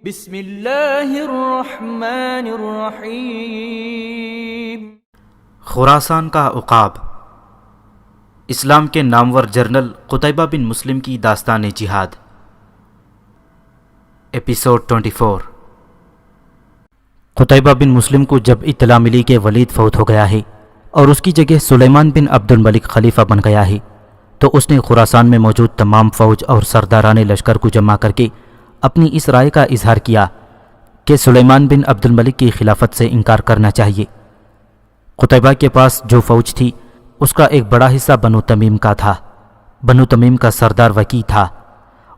بسم اللہ الرحمن الرحیم۔ خراسان کا عقاب، اسلام کے نامور جنرل قتیبہ بن مسلم کی داستان جہاد، ایپیسوڈ 24۔ قتیبہ بن مسلم کو جب اطلاع ملی کہ ولید فوت ہو گیا ہے اور اس کی جگہ سلیمان بن عبد الملک خلیفہ بن گیا ہے، تو اس نے خراسان میں موجود تمام فوج اور سرداران لشکر کو جمع کر کے اپنی اس رائے کا اظہار کیا کہ سلیمان بن عبد الملک کی خلافت سے انکار کرنا چاہیے۔ قتیبہ کے پاس جو فوج تھی اس کا ایک بڑا حصہ بنو تمیم کا تھا۔ بنو تمیم کا سردار وکی تھا۔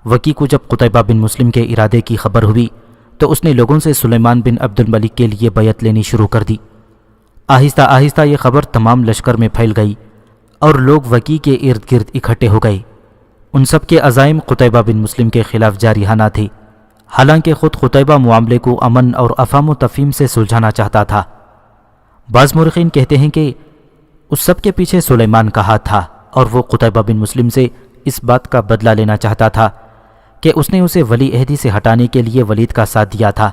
وکی کو جب قتیبہ بن مسلم کے ارادے کی خبر ہوئی تو اس نے لوگوں سے سلیمان بن عبد الملک کے لیے بیعت لینی شروع کر دی۔ آہستہ آہستہ یہ خبر تمام لشکر میں پھیل گئی اور لوگ وکی کے ارد گرد اکٹھے ہو گئے۔ ان سب کے عزائم قتیبہ بن مسلم کے خلاف جارحانہ تھے، حالانکہ خود قتیبہ معاملے کو امن اور افہام و تفہیم سے سلجھانا چاہتا تھا۔ بعض مورخین کہتے ہیں کہ اس سب کے پیچھے سلیمان کا ہاتھ تھا اور وہ قتیبہ بن مسلم سے اس بات کا بدلہ لینا چاہتا تھا کہ اس نے اسے ولی عہدی سے ہٹانے کے لیے ولید کا ساتھ دیا تھا۔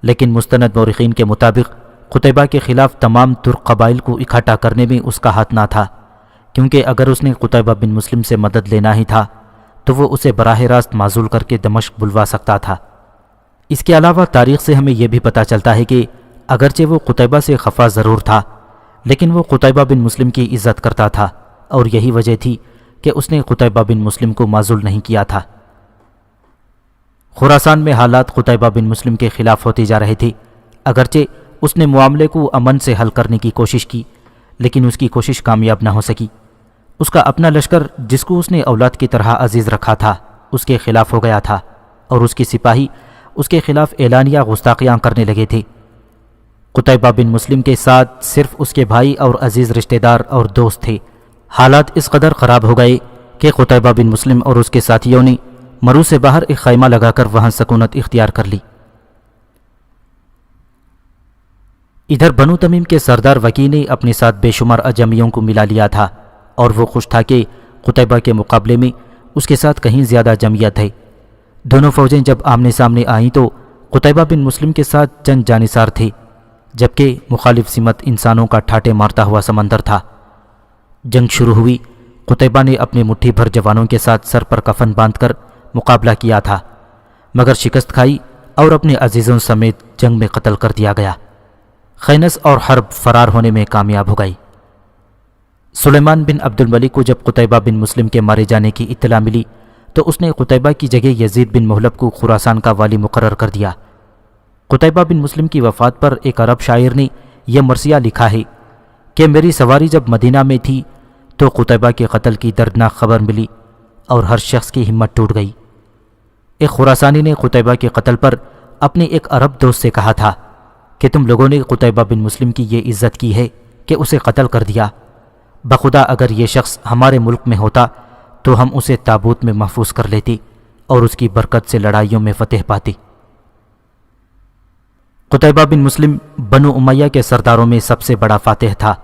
لیکن مستند مورخین کے مطابق قتیبہ کے خلاف تمام ترک قبائل کو اکٹھا کرنے میں اس کا ہاتھ نہ تھا، کیونکہ اگر اس نے قتیبہ بن مسلم سے مدد لینا ہی تھا تو وہ اسے براہ راست معزول کر کے دمشق بلوا سکتا تھا۔ اس کے علاوہ تاریخ سے ہمیں یہ بھی پتہ چلتا ہے کہ اگرچہ وہ قتیبہ سے خفا ضرور تھا، لیکن وہ قتیبہ بن مسلم کی عزت کرتا تھا، اور یہی وجہ تھی کہ اس نے قتیبہ بن مسلم کو معزول نہیں کیا تھا۔ خراسان میں حالات قتیبہ بن مسلم کے خلاف ہوتے جا رہے تھے۔ اگرچہ اس نے معاملے کو امن سے حل کرنے کی کوشش کی، لیکن اس کی کوشش کامیاب نہ ہو سکی۔ اس کا اپنا لشکر جس کو اس نے اولاد کی طرح عزیز رکھا تھا اس کے خلاف ہو گیا تھا، اور اس کے سپاہی اس کے خلاف اعلانیہ گستاخیاں کرنے لگے تھے۔ قتیبہ بن مسلم کے ساتھ صرف اس کے بھائی اور عزیز رشتہ دار اور دوست تھے۔ حالات اس قدر خراب ہو گئے کہ قتیبہ بن مسلم اور اس کے ساتھیوں نے مرو سے باہر ایک خیمہ لگا کر وہاں سکونت اختیار کر لی۔ ادھر بنو تمیم کے سردار وکی نے اپنے ساتھ بے شمار اجمیوں کو ملا لیا تھا، اور وہ خوش تھا کہ قتیبہ کے مقابلے میں اس کے ساتھ کہیں زیادہ جمعیت ہے۔ دونوں فوجیں جب آمنے سامنے آئیں تو قتیبہ بن مسلم کے ساتھ چند جانثار تھے، جبکہ مخالف سمت انسانوں کا ٹھاٹے مارتا ہوا سمندر تھا۔ جنگ شروع ہوئی۔ قتیبہ نے اپنے مٹھی بھر جوانوں کے ساتھ سر پر کفن باندھ کر مقابلہ کیا تھا، مگر شکست کھائی اور اپنے عزیزوں سمیت جنگ میں قتل کر دیا گیا۔ خینس اور حرب فرار ہونے میں کامیاب ہو گئی۔ سلیمان بن عبد الملک کو جب قتیبہ بن مسلم کے مارے جانے کی اطلاع ملی تو اس نے قتیبہ کی جگہ یزید بن محلب کو خراسان کا والی مقرر کر دیا۔ قتیبہ بن مسلم کی وفات پر ایک عرب شاعر نے یہ مرثیہ لکھا ہے کہ میری سواری جب مدینہ میں تھی تو قتیبہ کے قتل کی دردناک خبر ملی اور ہر شخص کی ہمت ٹوٹ گئی۔ ایک خراسانی نے قتیبہ کے قتل پر اپنے ایک عرب دوست سے کہا تھا کہ تم لوگوں نے قتیبہ بن مسلم کی یہ عزت کی ہے کہ اسے قتل کر دیا۔ بخدا اگر یہ شخص ہمارے ملک میں ہوتا تو ہم اسے تابوت میں محفوظ کر لیتے اور اس کی برکت سے لڑائیوں میں فتح پاتے۔ قتیبہ بن مسلم بنو امیہ کے سرداروں میں سب سے بڑا فاتح تھا۔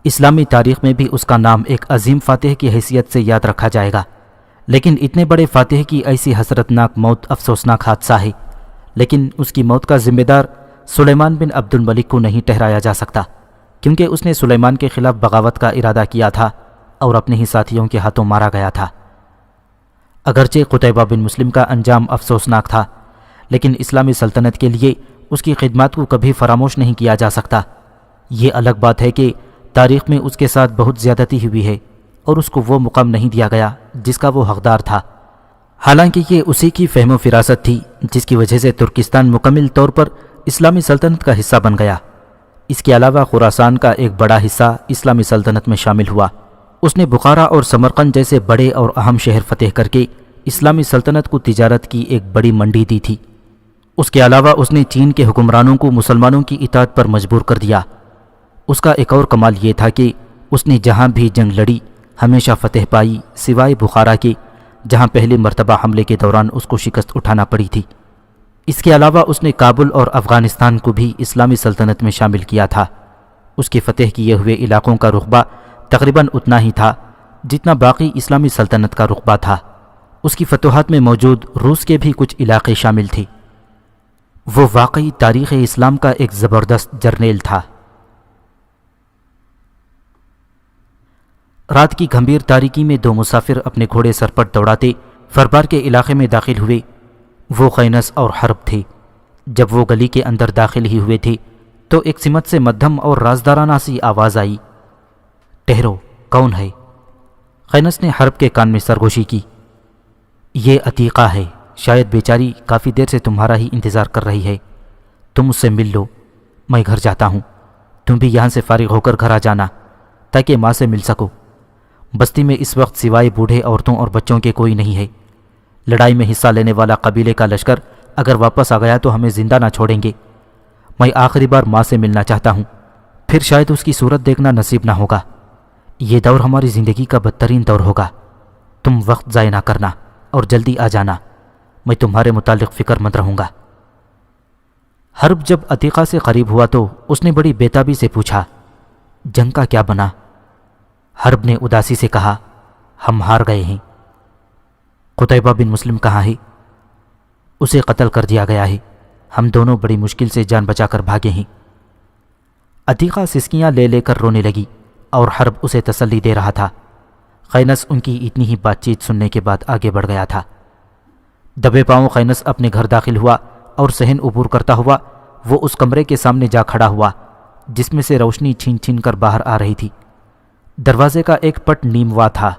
اسلامی تاریخ میں بھی اس کا نام ایک عظیم فاتح کی حیثیت سے یاد رکھا جائے گا، لیکن اتنے بڑے فاتح کی ایسی حسرتناک موت افسوسناک حادثہ ہے، لیکن اس کی موت کا ذمہ دار سلیمان بن عبد الملک کو نہیں ٹھہرایا جا سکتا، کیونکہ اس نے سلیمان کے خلاف بغاوت کا ارادہ کیا تھا اور اپنے ہی ساتھیوں کے ہاتھوں مارا گیا تھا۔ اگرچہ قتیبہ بن مسلم کا انجام افسوسناک تھا، لیکن اسلامی سلطنت کے لیے اس کی خدمات کو کبھی فراموش نہیں کیا جا سکتا۔ یہ الگ بات ہے کہ تاریخ میں اس کے ساتھ بہت زیادتی ہوئی ہے اور اس کو وہ مقام نہیں دیا گیا جس کا وہ حقدار تھا، حالانکہ یہ اسی کی فہم و فراست تھی جس کی وجہ سے ترکستان مکمل طور پر اسلامی سلطنت کا حصہ بن گیا۔ اس کے علاوہ خراسان کا ایک بڑا حصہ اسلامی سلطنت میں شامل ہوا۔ اس نے بخارا اور سمرقند جیسے بڑے اور اہم شہر فتح کر کے اسلامی سلطنت کو تجارت کی ایک بڑی منڈی دی تھی۔ اس کے علاوہ اس نے چین کے حکمرانوں کو مسلمانوں کی اطاعت پر مجبور کر دیا۔ اس کا ایک اور کمال یہ تھا کہ اس نے جہاں بھی جنگ لڑی ہمیشہ فتح پائی، سوائے بخارا کے، جہاں پہلی مرتبہ حملے کے دوران اس کو شکست اٹھانا پڑی تھی۔ اس کے علاوہ اس نے کابل اور افغانستان کو بھی اسلامی سلطنت میں شامل کیا تھا۔ اس کے فتح کیے ہوئے علاقوں کا رقبہ تقریباً اتنا ہی تھا جتنا باقی اسلامی سلطنت کا رقبہ تھا۔ اس کی فتوحات میں موجود روس کے بھی کچھ علاقے شامل تھے۔ وہ واقعی تاریخ اسلام کا ایک زبردست جرنیل تھا۔ رات کی گھمبیر تاریکی میں دو مسافر اپنے گھوڑے سر پر دوڑاتے فربار کے علاقے میں داخل ہوئے۔ وہ خینس اور حرب تھے۔ جب وہ گلی کے اندر داخل ہی ہوئے تھے تو ایک سمت سے مدھم اور رازدارانہ سی آواز آئی، ٹھہرو، کون ہے؟ خینس نے حرب کے کان میں سرگوشی کی، یہ عتیقہ ہے، شاید بیچاری کافی دیر سے تمہارا ہی انتظار کر رہی ہے، تم اس سے مل لو، میں گھر جاتا ہوں، تم بھی یہاں سے فارغ ہو کر گھر آ جانا تاکہ ماں سے مل سکو۔ بستی میں اس وقت سوائے بوڑھے، عورتوں اور بچوں کے کوئی نہیں ہے۔ لڑائی میں حصہ لینے والا قبیلے کا لشکر اگر واپس آ گیا تو ہمیں زندہ نہ چھوڑیں گے۔ میں آخری بار ماں سے ملنا چاہتا ہوں، پھر شاید اس کی صورت دیکھنا نصیب نہ ہوگا۔ یہ دور ہماری زندگی کا بدترین دور ہوگا۔ تم وقت ضائع نہ کرنا اور جلدی آ جانا، میں تمہارے متعلق فکر مند رہوں گا۔ حرب جب عتیقہ سے قریب ہوا تو اس نے بڑی بےتابی سے پوچھا، جنگ کا کیا بنا؟ حرب نے اداسی سے کہا، ہم ہار گئے ہیں۔ قتیبہ بن مسلم کہاں ہے؟ اسے قتل کر دیا گیا ہے، ہم دونوں بڑی مشکل سے جان بچا کر بھاگے ہیں۔ عتیقہ سسکیاں لے لے کر رونے لگی اور حرب اسے تسلی دے رہا تھا۔ خینس ان کی اتنی ہی بات چیت سننے کے بعد آگے بڑھ گیا تھا۔ دبے پاؤں خینس اپنے گھر داخل ہوا اور صحن عبور کرتا ہوا وہ اس کمرے کے سامنے جا کھڑا ہوا جس میں سے روشنی چھین چھین کر باہر آ رہی تھی۔ دروازے کا ایک پٹ نیم وا تھا۔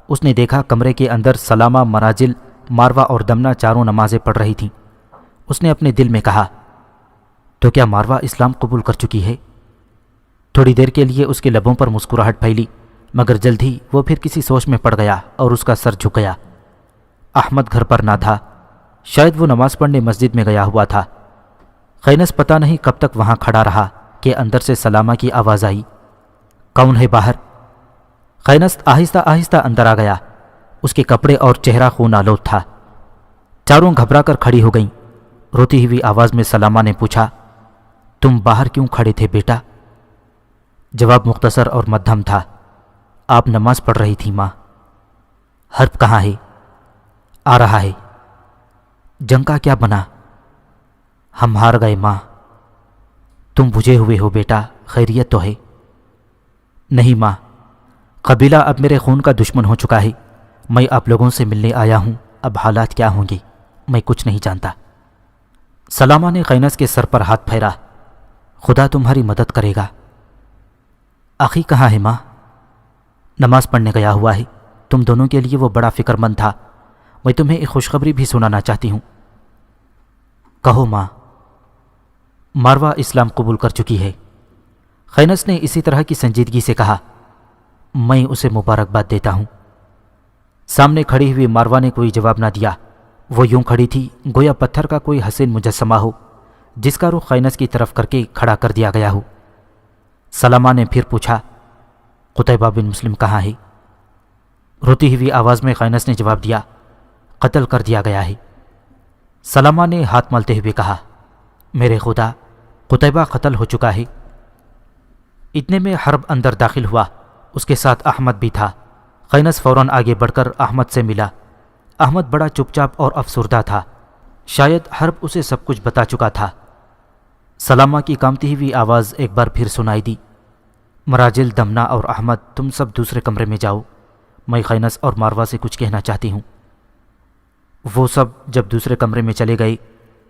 اس نے دیکھا کمرے کے اندر سلامہ، مراجل، ماروا اور دمنہ چاروں نمازیں پڑھ رہی تھیں۔ اس نے اپنے دل میں کہا، تو کیا ماروا اسلام قبول کر چکی ہے؟ تھوڑی دیر کے لیے اس کے لبوں پر مسکراہٹ پھیلی، مگر جلد ہی وہ پھر کسی سوچ میں پڑ گیا اور اس کا سر جھک گیا۔ احمد گھر پر نہ تھا، شاید وہ نماز پڑھنے مسجد میں گیا ہوا تھا۔ خینس پتہ نہیں کب تک وہاں کھڑا رہا کہ اندر سے سلامہ کی آواز آئی، کون ہے باہر؟ خینس آہستہ آہستہ اندر آ گیا۔ اس کے کپڑے اور چہرہ خون آلود تھا۔ چاروں گھبرا کر کھڑی ہو گئیں۔ روتی ہوئی آواز میں سلامہ نے پوچھا، تم باہر کیوں کھڑے تھے بیٹا؟ جواب مختصر اور مدھم تھا، آپ نماز پڑھ رہی تھی ماں۔ حرب کہاں ہے؟ آ رہا ہے۔ جنگ کا کیا بنا؟ ہم ہار گئے ماں۔ تم بجھے ہوئے ہو بیٹا، خیریت تو ہے؟ نہیں ماں، قبیلہ اب میرے خون کا دشمن ہو چکا ہے۔ میں آپ لوگوں سے ملنے آیا ہوں، اب حالات کیا ہوں گے میں کچھ نہیں جانتا۔ سلامہ نے خینس کے سر پر ہاتھ پھیرا، خدا تمہاری مدد کرے گا۔ آخی کہاں ہے ماں؟ نماز پڑھنے گیا ہوا ہے، تم دونوں کے لیے وہ بڑا فکر مند تھا، میں تمہیں ایک خوشخبری بھی سنانا چاہتی ہوں۔ کہو ماں۔ ماروا اسلام قبول کر چکی ہے۔ خینس نے اسی طرح کی سنجیدگی سے کہا، میں اسے مبارکباد دیتا ہوں۔ سامنے کھڑی ہوئی ماروا نے کوئی جواب نہ دیا۔ وہ یوں کھڑی تھی گویا پتھر کا کوئی حسین مجسمہ ہو جس کا رخ خینس کی طرف کر کے کھڑا کر دیا گیا ہو۔ سلامہ نے پھر پوچھا، قتیبہ بن مسلم کہاں ہے؟ روتی ہوئی آواز میں خینس نے جواب دیا، قتل کر دیا گیا ہے۔ سلامہ نے ہاتھ ملتے ہوئے کہا، میرے خدا، قتیبہ قتل ہو چکا ہے۔ اتنے میں حرب اندر داخل ہوا، اس کے ساتھ احمد بھی تھا۔ خینس فوراً آگے بڑھ کر احمد سے ملا۔ احمد بڑا چپ چاپ اور افسردہ تھا، شاید حرب اسے سب کچھ بتا چکا تھا۔ سلامہ کی کانپتی ہوئی آواز ایک بار پھر سنائی دی، مراجل، دمنہ اور احمد تم سب دوسرے کمرے میں جاؤ، میں خینس اور ماروا سے کچھ کہنا چاہتی ہوں۔ وہ سب جب دوسرے کمرے میں چلے گئے،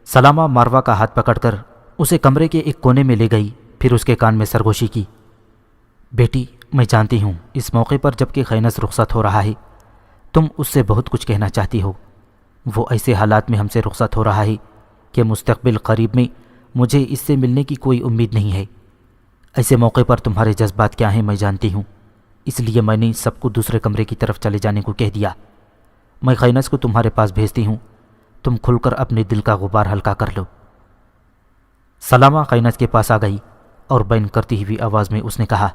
سلامہ ماروا کا ہاتھ پکڑ کر اسے کمرے کے ایک کونے میں لے گئی، پھر اس کے کان میں سرگوشی کی، بیٹی میں جانتی ہوں اس موقع پر جب کہ خینس رخصت ہو رہا ہے تم اس سے بہت کچھ کہنا چاہتی ہو۔ وہ ایسے حالات میں ہم سے رخصت ہو رہا ہے کہ مستقبل قریب میں مجھے اس سے ملنے کی کوئی امید نہیں ہے۔ ایسے موقع پر تمہارے جذبات کیا ہیں میں جانتی ہوں، اس لیے میں نے سب کو دوسرے کمرے کی طرف چلے جانے کو کہہ دیا۔ میں خینس کو تمہارے پاس بھیجتی ہوں، تم کھل کر اپنے دل کا غبار ہلکا کر لو۔ سلامہ خینس کے پاس آ گئی اور بین کرتی ہوئی آواز میں اس نے کہا،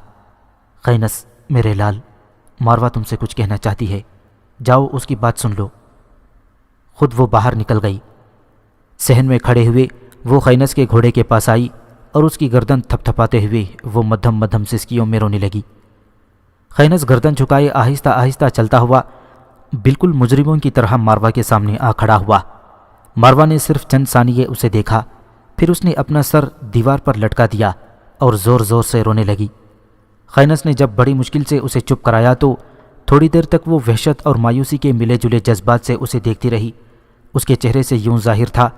خینس میرے لال، ماروا تم سے کچھ کہنا چاہتی ہے، جاؤ اس کی بات سن لو۔ خود وہ باہر نکل گئی۔ صحن میں کھڑے ہوئے وہ خینس کے گھوڑے کے پاس آئی اور اس کی گردن تھپ تھپاتے ہوئے وہ مدھم مدھم سسکیوں میں رونے لگی۔ خینس گردن جھکائے آہستہ آہستہ چلتا ہوا بالکل مجرموں کی طرح ماروا کے سامنے آ کھڑا ہوا۔ ماروا نے صرف چند ثانیے اسے دیکھا پھر اس نے اپنا سر دیوار پر لٹکا دیا اور زور زور سے رونے لگی۔ خینس نے جب بڑی مشکل سے اسے چپ کرایا تو تھوڑی دیر تک وہ وحشت اور مایوسی کے ملے جلے جذبات سے اسے دیکھتی رہی۔ اس کے چہرے سے یوں ظاہر تھا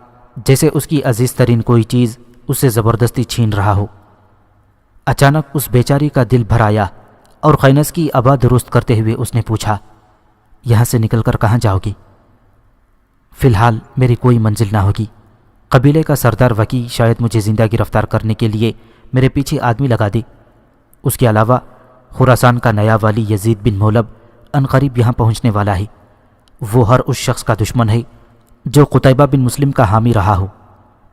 جیسے اس کی عزیز ترین کوئی چیز اسے زبردستی چھین رہا ہو۔ اچانک اس بیچاری کا دل بھر آیا اور خینس کی ابا درست کرتے ہوئے اس نے پوچھا، یہاں سے نکل کر کہاں جاؤ گی؟ فی الحال میری کوئی منزل نہ ہوگی۔ قبیلے کا سردار وکی شاید مجھے زندہ گرفتار کرنے کے لیے میرے پیچھے آدمی لگا دے۔ اس کے علاوہ خراسان کا نیا والی یزید بن مولب عنقریب یہاں پہنچنے والا ہے۔ وہ ہر اس شخص کا دشمن ہے جو قتیبہ بن مسلم کا حامی رہا ہو۔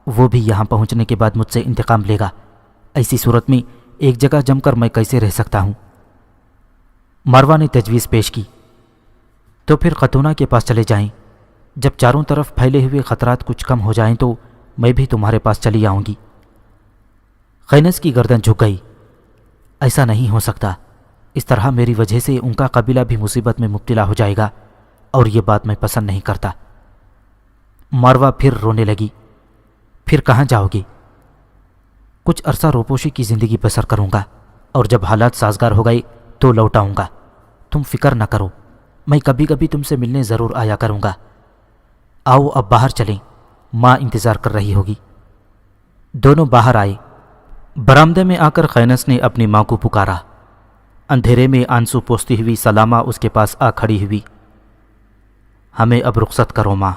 وہ بھی یہاں پہنچنے کے بعد مجھ سے انتقام لے گا۔ ایسی صورت میں ایک جگہ جم کر میں کیسے رہ سکتا ہوں؟ ماروا نے تجویز پیش کی، تو پھر خاتونہ کے پاس چلے جائیں۔ جب چاروں طرف پھیلے ہوئے خطرات کچھ کم ہو جائیں تو میں بھی تمہارے پاس چلی آؤں گی۔ خینس کی گردن جھک گئی۔ ایسا نہیں ہو سکتا، اس طرح میری وجہ سے ان کا قبیلہ بھی مصیبت میں مبتلا ہو جائے گا، اور یہ بات میں پسند نہیں کرتا۔ ماروا پھر رونے لگی۔ پھر کہاں جاؤ گی؟ کچھ عرصہ روپوشی کی زندگی بسر کروں گا، اور جب حالات سازگار ہو گئے تو لوٹ آؤں گا۔ تم فکر نہ کرو، میں کبھی کبھی تم سے ملنے ضرور آیا کروں گا۔ آؤ اب باہر چلیں، ماں انتظار کر رہی ہوگی۔ دونوں باہر آئے۔ برآمدے میں آ کر خینس نے اپنی ماں کو پکارا۔ اندھیرے میں آنسو پوچھتی ہوئی سلامہ اس کے پاس آ کھڑی ہوئی۔ ہمیں اب رخصت کرو ماں۔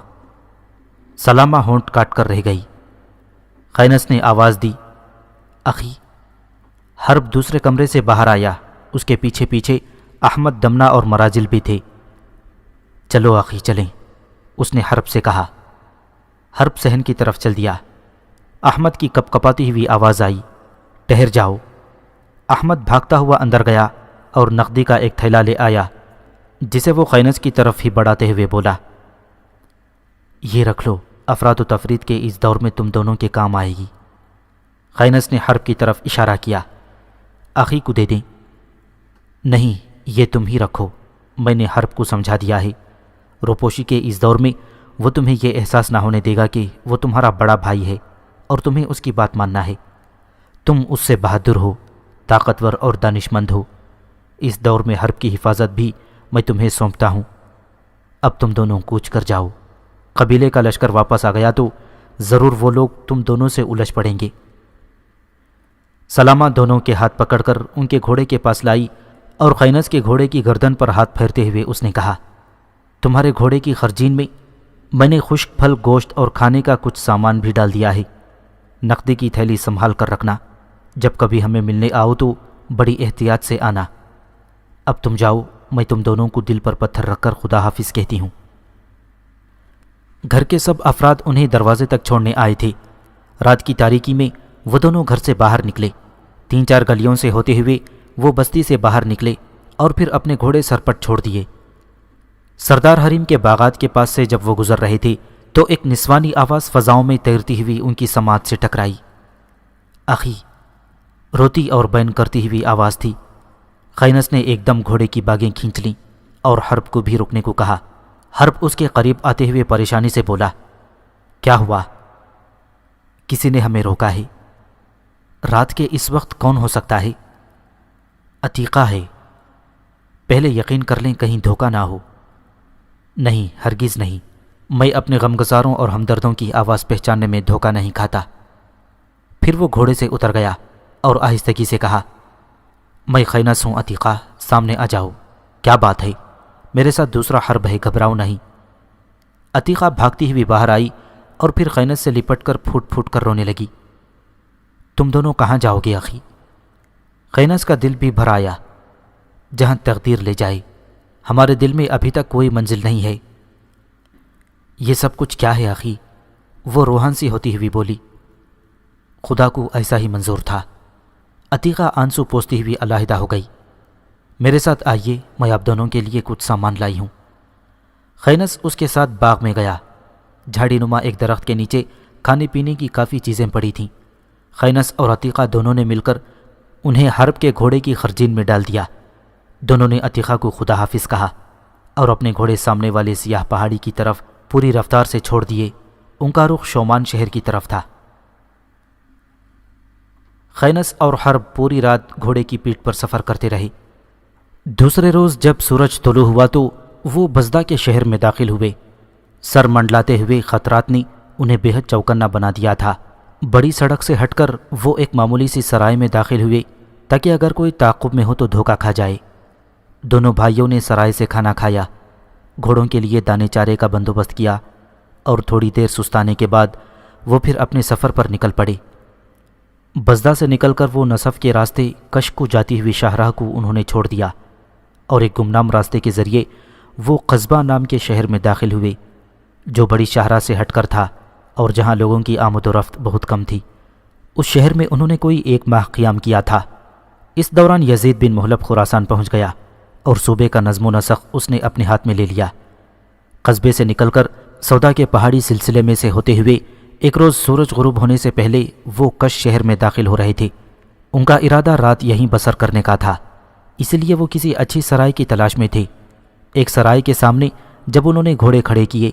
سلامہ ہونٹ کاٹ کر رہ گئی۔ خینس نے آواز دی، اخی۔ حرب دوسرے کمرے سے باہر آیا۔ اس کے پیچھے پیچھے احمد دمنا اور مراجل بھی تھے۔ چلو اخی چلیں، اس نے حرب سے کہا۔ حرب صحن کی طرف چل دیا۔ احمد کی کپ کپاتی ہوئی آواز آئی، ٹھہر جاؤ۔ احمد بھاگتا ہوا اندر گیا اور نقدی کا ایک تھیلا لے آیا، جسے وہ خینس کی طرف ہی بڑھاتے ہوئے بولا، یہ رکھ لو، افراد و تفرید کے اس دور میں تم دونوں کے کام آئے گی۔ خینس نے حرب کی طرف اشارہ کیا، اخی کو دے دیں۔ نہیں، یہ تم ہی رکھو، میں نے حرب کو سمجھا دیا ہے۔ روپوشی کے اس دور میں وہ تمہیں یہ احساس نہ ہونے دے گا کہ وہ تمہارا بڑا بھائی ہے اور تمہیں اس کی بات ماننا ہے۔ تم اس سے بہادر ہو، طاقتور اور دانش مند ہو۔ اس دور میں حرب کی حفاظت بھی میں تمہیں سونپتا ہوں۔ اب تم دونوں کوچ کر جاؤ۔ قبیلے کا لشکر واپس آ گیا تو ضرور وہ لوگ تم دونوں سے الجھ پڑیں گے۔ سلامہ دونوں کے ہاتھ پکڑ کر ان کے گھوڑے کے پاس لائی اور خینس کے گھوڑے کی گردن پر ہاتھ پھیرتے ہوئے اس نے کہا، تمہارے گھوڑے کی خرجین میں نے خشک پھل، گوشت اور کھانے کا کچھ سامان بھی ڈال دیا ہے۔ نقدی کی تھیلی سنبھال کر رکھنا، جب کبھی ہمیں ملنے آؤ تو بڑی احتیاط سے آنا۔ اب تم جاؤ، میں تم دونوں کو دل پر پتھر رکھ کر خدا حافظ کہتی ہوں۔ گھر کے سب افراد انہیں دروازے تک چھوڑنے آئے تھے۔ رات کی تاریکی میں وہ دونوں گھر سے باہر نکلے۔ 3-4 گلیوں سے ہوتے ہوئے وہ بستی سے باہر نکلے اور پھر اپنے گھوڑے سرپٹ چھوڑ دیے۔ سردار حریم کے باغات کے پاس سے جب وہ گزر رہے تھے تو ایک نسوانی آواز فضاؤں میں تیرتی ہوئی ان کی سماعت سے ٹکرائی۔ اخی، روتی اور بین کرتی ہوئی آواز تھی۔ خینس نے ایک دم گھوڑے کی باگیں کھینچ لیں اور حرب کو بھی رکنے کو کہا۔ حرب اس کے قریب آتے ہوئے پریشانی سے بولا، کیا ہوا؟ کسی نے ہمیں روکا ہے۔ رات کے اس وقت کون ہو سکتا ہے؟ عتیقہ ہے۔ پہلے یقین کر لیں کہیں دھوکہ نہ ہو۔ نہیں، ہرگز نہیں، میں اپنے غمگساروں اور ہمدردوں کی آواز پہچاننے میں دھوکہ نہیں کھاتا۔ پھر وہ گھوڑے سے اتر گیا اور آہستگی سے کہا، میں خینس ہوں عتیقہ، سامنے آ جاؤ۔ کیا بات ہے؟ میرے ساتھ دوسرا حرب ہے، گھبراؤ نہیں۔ عتیقہ بھاگتی ہوئی باہر آئی اور پھر خینس سے لپٹ کر پھوٹ پھوٹ کر رونے لگی۔ تم دونوں کہاں جاؤ گے اخی؟ خینس کا دل بھی بھر آیا۔ جہاں تقدیر لے جائے، ہمارے دل میں ابھی تک کوئی منزل نہیں ہے۔ یہ سب کچھ کیا ہے اخی؟ وہ روحان سی ہوتی ہوئی بولی۔ خدا کو ایسا ہی منظور تھا۔ عتیقہ آنسو پوچھتی ہوئی علیحدہ ہو گئی۔ میرے ساتھ آئیے، میں آپ دونوں کے لیے کچھ سامان لائی ہوں۔ خینس اس کے ساتھ باغ میں گیا۔ جھاڑی نما ایک درخت کے نیچے کھانے پینے کی کافی چیزیں پڑی تھیں۔ خینس اور عتیقہ دونوں نے مل کر انہیں حرب کے گھوڑے کی خرجین میں ڈال دیا۔ دونوں نے عتیقہ کو خدا حافظ کہا اور اپنے گھوڑے سامنے والے سیاہ پہاڑی کی طرف پوری رفتار سے چھوڑ دیے۔ ان کا رخ شومان شہر کی طرف تھا۔ خینس اور حرب پوری رات گھوڑے کی پیٹھ پر سفر کرتے رہے۔ دوسرے روز جب سورج طلوع ہوا تو وہ بزدہ کے شہر میں داخل ہوئے۔ سر منڈلاتے ہوئے خطرات نے انہیں بے حد چوکنا بنا دیا تھا۔ بڑی سڑک سے ہٹ کر وہ ایک معمولی سی سرائے میں داخل ہوئے تاکہ اگر کوئی تعاقب میں ہو تو دھوکہ کھا جائے۔ دونوں بھائیوں نے سرائے سے کھانا کھایا، گھوڑوں کے لیے دانے چارے کا بندوبست کیا اور تھوڑی دیر سستانے کے بعد وہ پھر اپنے سفر پر نکل پڑے۔ بزدہ سے نکل کر وہ نصف کے راستے کشک کو جاتی ہوئی شاہراہ کو انہوں نے چھوڑ دیا اور ایک گمنام راستے کے ذریعے وہ قصبہ نام کے شہر میں داخل ہوئے جو بڑی شاہراہ سے ہٹ کر تھا اور جہاں لوگوں کی آمد و رفت بہت کم تھی۔ اس شہر میں انہوں نے کوئی 1 ماہ قیام کیا تھا۔ اس دوران یزید بن محلب خراسان پہنچ گیا اور صوبے کا نظم و نسق اس نے اپنے ہاتھ میں لے لیا۔ قصبے سے نکل کر سودا کے پہاڑی سلسلے میں سے ہوتے ہوئے ایک روز سورج غروب ہونے سے پہلے وہ کش شہر میں داخل ہو رہے تھے۔ ان کا ارادہ رات یہیں بسر کرنے کا تھا، اس لیے وہ کسی اچھی سرائے کی تلاش میں تھے۔ ایک سرائے کے سامنے جب انہوں نے گھوڑے کھڑے کیے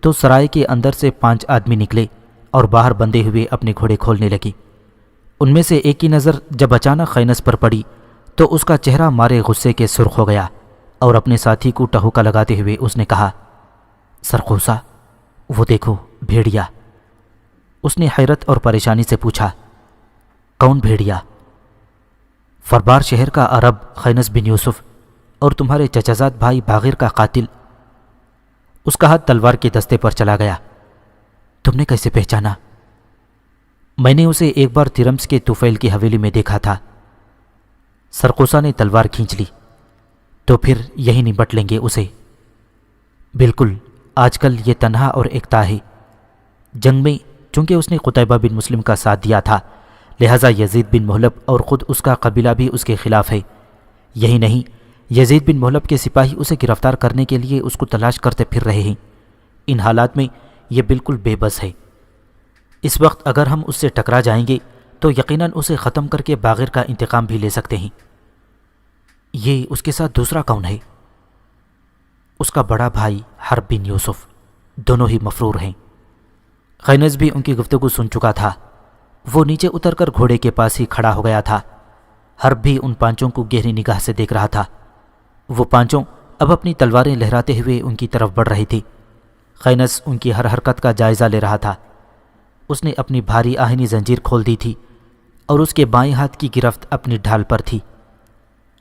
تو سرائے کے اندر سے 5 آدمی نکلے اور باہر بندھے ہوئے اپنے گھوڑے کھولنے لگے۔ ان میں سے ایک کی نظر جب اچانک خینس پر پڑی تو اس کا چہرہ مارے غصے کے سرخ ہو گیا اور اپنے ساتھی کو ٹہوکا لگاتے ہوئے اس نے کہا، سرخوسا، وہ دیکھو بھیڑیا۔ اس نے حیرت اور پریشانی سے پوچھا، کون بھیڑیا؟ فربار شہر کا عرب خینس بن یوسف اور تمہارے چچازاد بھائی باغر کا قاتل۔ اس کا ہاتھ تلوار کے دستے پر چلا گیا۔ تم نے کیسے پہچانا؟ میں نے اسے ایک بار ترمس کے طفیل کی حویلی میں دیکھا تھا۔ سرقوسا نے تلوار کھینچ لی۔ تو پھر یہی نبٹ لیں گے اسے۔ بالکل، آج کل یہ تنہا اور ایکتا ہے۔ جنگ میں چونکہ اس نے قتیبہ بن مسلم کا ساتھ دیا تھا لہٰذا یزید بن محلب اور خود اس کا قبیلہ بھی اس کے خلاف ہے۔ یہی نہیں، یزید بن محلب کے سپاہی اسے گرفتار کرنے کے لیے اس کو تلاش کرتے پھر رہے ہیں۔ ان حالات میں یہ بالکل بے بس ہے۔ اس وقت اگر ہم اس سے ٹکرا جائیں گے تو یقیناً اسے ختم کر کے باغر کا انتقام بھی لے سکتے ہیں۔ یہ اس کے ساتھ دوسرا کون ہے؟ اس کا بڑا بھائی حرب بن یوسف، دونوں ہی مفرور ہیں۔ خینس بھی ان کی گفتگو سن چکا تھا۔ وہ نیچے اتر کر گھوڑے کے پاس ہی کھڑا ہو گیا تھا۔ حرب بھی ان 5 کو گہری نگاہ سے دیکھ رہا تھا۔ وہ 5 اب اپنی تلواریں لہراتے ہوئے ان کی طرف بڑھ رہی تھی۔ خینس ان کی ہر حرکت کا جائزہ لے رہا تھا۔ اس نے اپنی بھاری آہنی زنجیر کھول دی تھی اور اس کے بائیں ہاتھ کی گرفت اپنی ڈھال پر تھی۔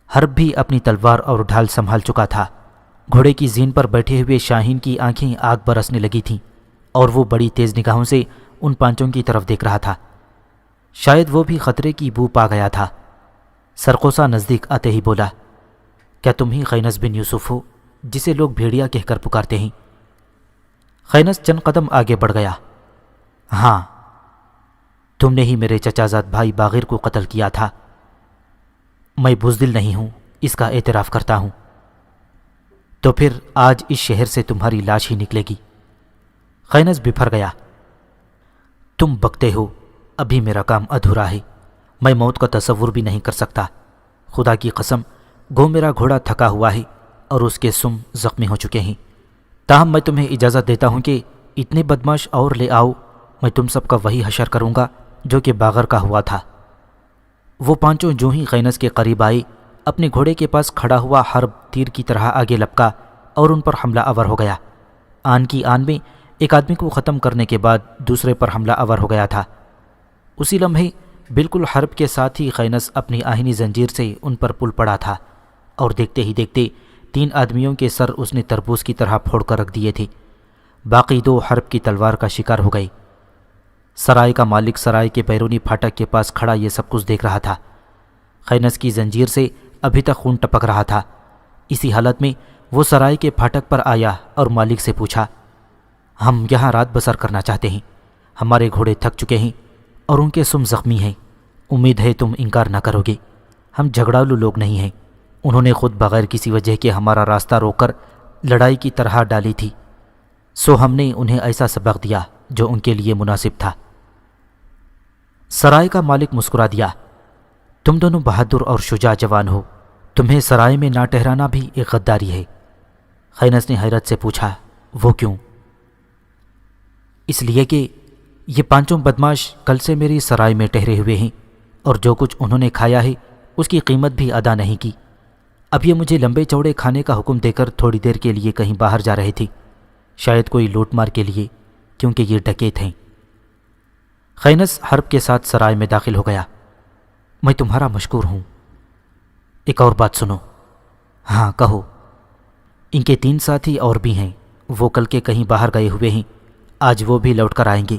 حرب بھی اپنی تلوار اور ڈھال سنبھال چکا تھا۔ گھوڑے کی زین پر بیٹھے ہوئے شاہین کی آنکھیں آگ برسنے لگی تھیں اور وہ بڑی تیز نگاہوں سے ان 5 کی طرف دیکھ رہا تھا۔ شاید وہ بھی خطرے کی بو پا گیا تھا۔ سرقوسا نزدیک آتے ہی بولا، کیا تم ہی خینس بن یوسف ہو جسے لوگ بھیڑیا کہہ کر پکارتے ہیں؟ خینس چند قدم آگے بڑھ گیا۔ ہاں، تم نے ہی میرے چچازاد بھائی باغر کو قتل کیا تھا۔ میں بزدل نہیں ہوں، اس کا اعتراف کرتا ہوں۔ تو پھر آج اس شہر سے تمہاری لاش ہی نکلے گی۔ خینس بفر گیا۔ تم بکتے ہو، ابھی میرا کام ادھورا ہے۔ میں موت کا تصور بھی نہیں کر سکتا۔ خدا کی قسم، گو میرا گھوڑا تھکا ہوا ہے اور اس کے سم زخمی ہو چکے ہیں۔ تاہم میں تمہیں اجازت دیتا ہوں کہ اتنے بدماش اور لے آؤ، میں تم سب کا وہی حشر کروں گا جو کہ باغر کا ہوا تھا۔ وہ 5 جو ہی خینس کے قریب آئے، اپنے گھوڑے کے پاس کھڑا ہوا حرب تیر کی طرح آگے لپکا اور ان پر حملہ آور ہو گیا۔ آن کی آن میں ایک آدمی کو ختم کرنے کے بعد دوسرے پر حملہ آور ہو گیا تھا۔ اسی لمحے بالکل حرب کے ساتھ ہی خینس اپنی آہنی زنجیر سے ان پر پل پڑا تھا اور دیکھتے ہی دیکھتے 3 آدمیوں کے سر اس نے تربوز کی طرح پھوڑ کر رکھ دیے تھے۔ باقی 2 حرب کی تلوار کا شکار ہو گئے۔ سرائے کا مالک سرائے کے بیرونی پھاٹک کے پاس کھڑا یہ سب کچھ دیکھ رہا تھا۔ خینس کی زنجیر سے ابھی تک خون ٹپک رہا تھا۔ اسی حالت میں وہ سرائے کے پھاٹک پر آیا اور مالک سے پوچھا، ہم یہاں رات بسر کرنا چاہتے ہیں۔ ہمارے گھوڑے تھک چکے ہیں اور ان کے سم زخمی ہیں۔ امید ہے تم انکار نہ کرو گے۔ ہم جھگڑالو لوگ نہیں ہیں۔ انہوں نے خود بغیر کسی وجہ کے ہمارا راستہ روک کر لڑائی کی طرح ڈالی تھی، سو ہم نے انہیں ایسا سبق دیا جو ان کے لیے مناسب تھا۔ سرائے کا مالک مسکرا دیا، تم دونوں بہادر اور شجاع جوان ہو، تمہیں سرائے میں نہ ٹہرانا بھی ایک غداری ہے۔ خینس نے حیرت سے پوچھا، وہ کیوں؟ اس لیے کہ یہ 5 بدماش کل سے میری سرائے میں ٹہرے ہوئے ہیں اور جو کچھ انہوں نے کھایا ہے اس کی قیمت بھی ادا نہیں کی۔ اب یہ مجھے لمبے چوڑے کھانے کا حکم دے کر تھوڑی دیر کے لیے کہیں باہر جا رہے تھے، شاید کوئی لوٹ مار کے لیے، کیونکہ یہ ڈکیت ہیں۔ خینس حرب کے ساتھ سرائے میں داخل ہو گیا۔ میں تمہارا مشکور ہوں۔ ایک اور بات سنو۔ ہاں کہو۔ ان کے 3 ساتھی اور بھی ہیں، وہ کل کے کہیں باہر گئے ہوئے ہیں، آج وہ بھی لوٹ کر آئیں گے،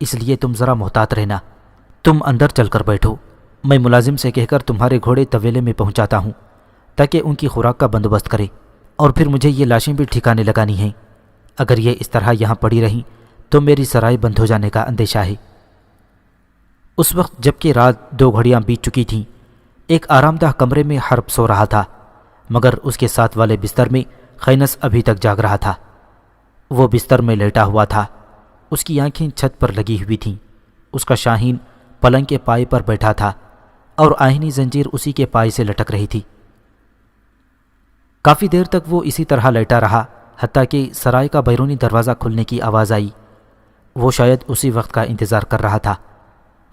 اس لیے تم ذرا محتاط رہنا۔ تم اندر چل کر بیٹھو، میں ملازم سے کہہ کر تمہارے گھوڑے طویلے میں پہنچاتا ہوں تاکہ ان کی خوراک کا بندوبست کرے، اور پھر مجھے یہ لاشیں بھی ٹھکانے لگانی ہیں۔ اگر یہ اس طرح یہاں پڑی رہیں تو میری سرائے بند ہو جانے کا اندیشہ ہے۔ اس وقت جب کہ رات 2 گھڑیاں بیت چکی تھیں، ایک آرام دہ کمرے میں حرب سو رہا تھا، مگر اس کے ساتھ والے بستر میں خینس ابھی تک جاگ رہا تھا۔ وہ بستر میں لیٹا ہوا تھا، اس کی آنکھیں چھت پر لگی ہوئی تھیں، اس کا شاہین پلنگ کے پائے پر بیٹھا تھا اور آہنی زنجیر اسی کے پائے سے لٹک رہی تھی۔ کافی دیر تک وہ اسی طرح لیٹا رہا، حتیٰ کہ سرائے کا بیرونی دروازہ کھلنے کی آواز آئی۔ وہ شاید اسی وقت کا انتظار کر رہا تھا۔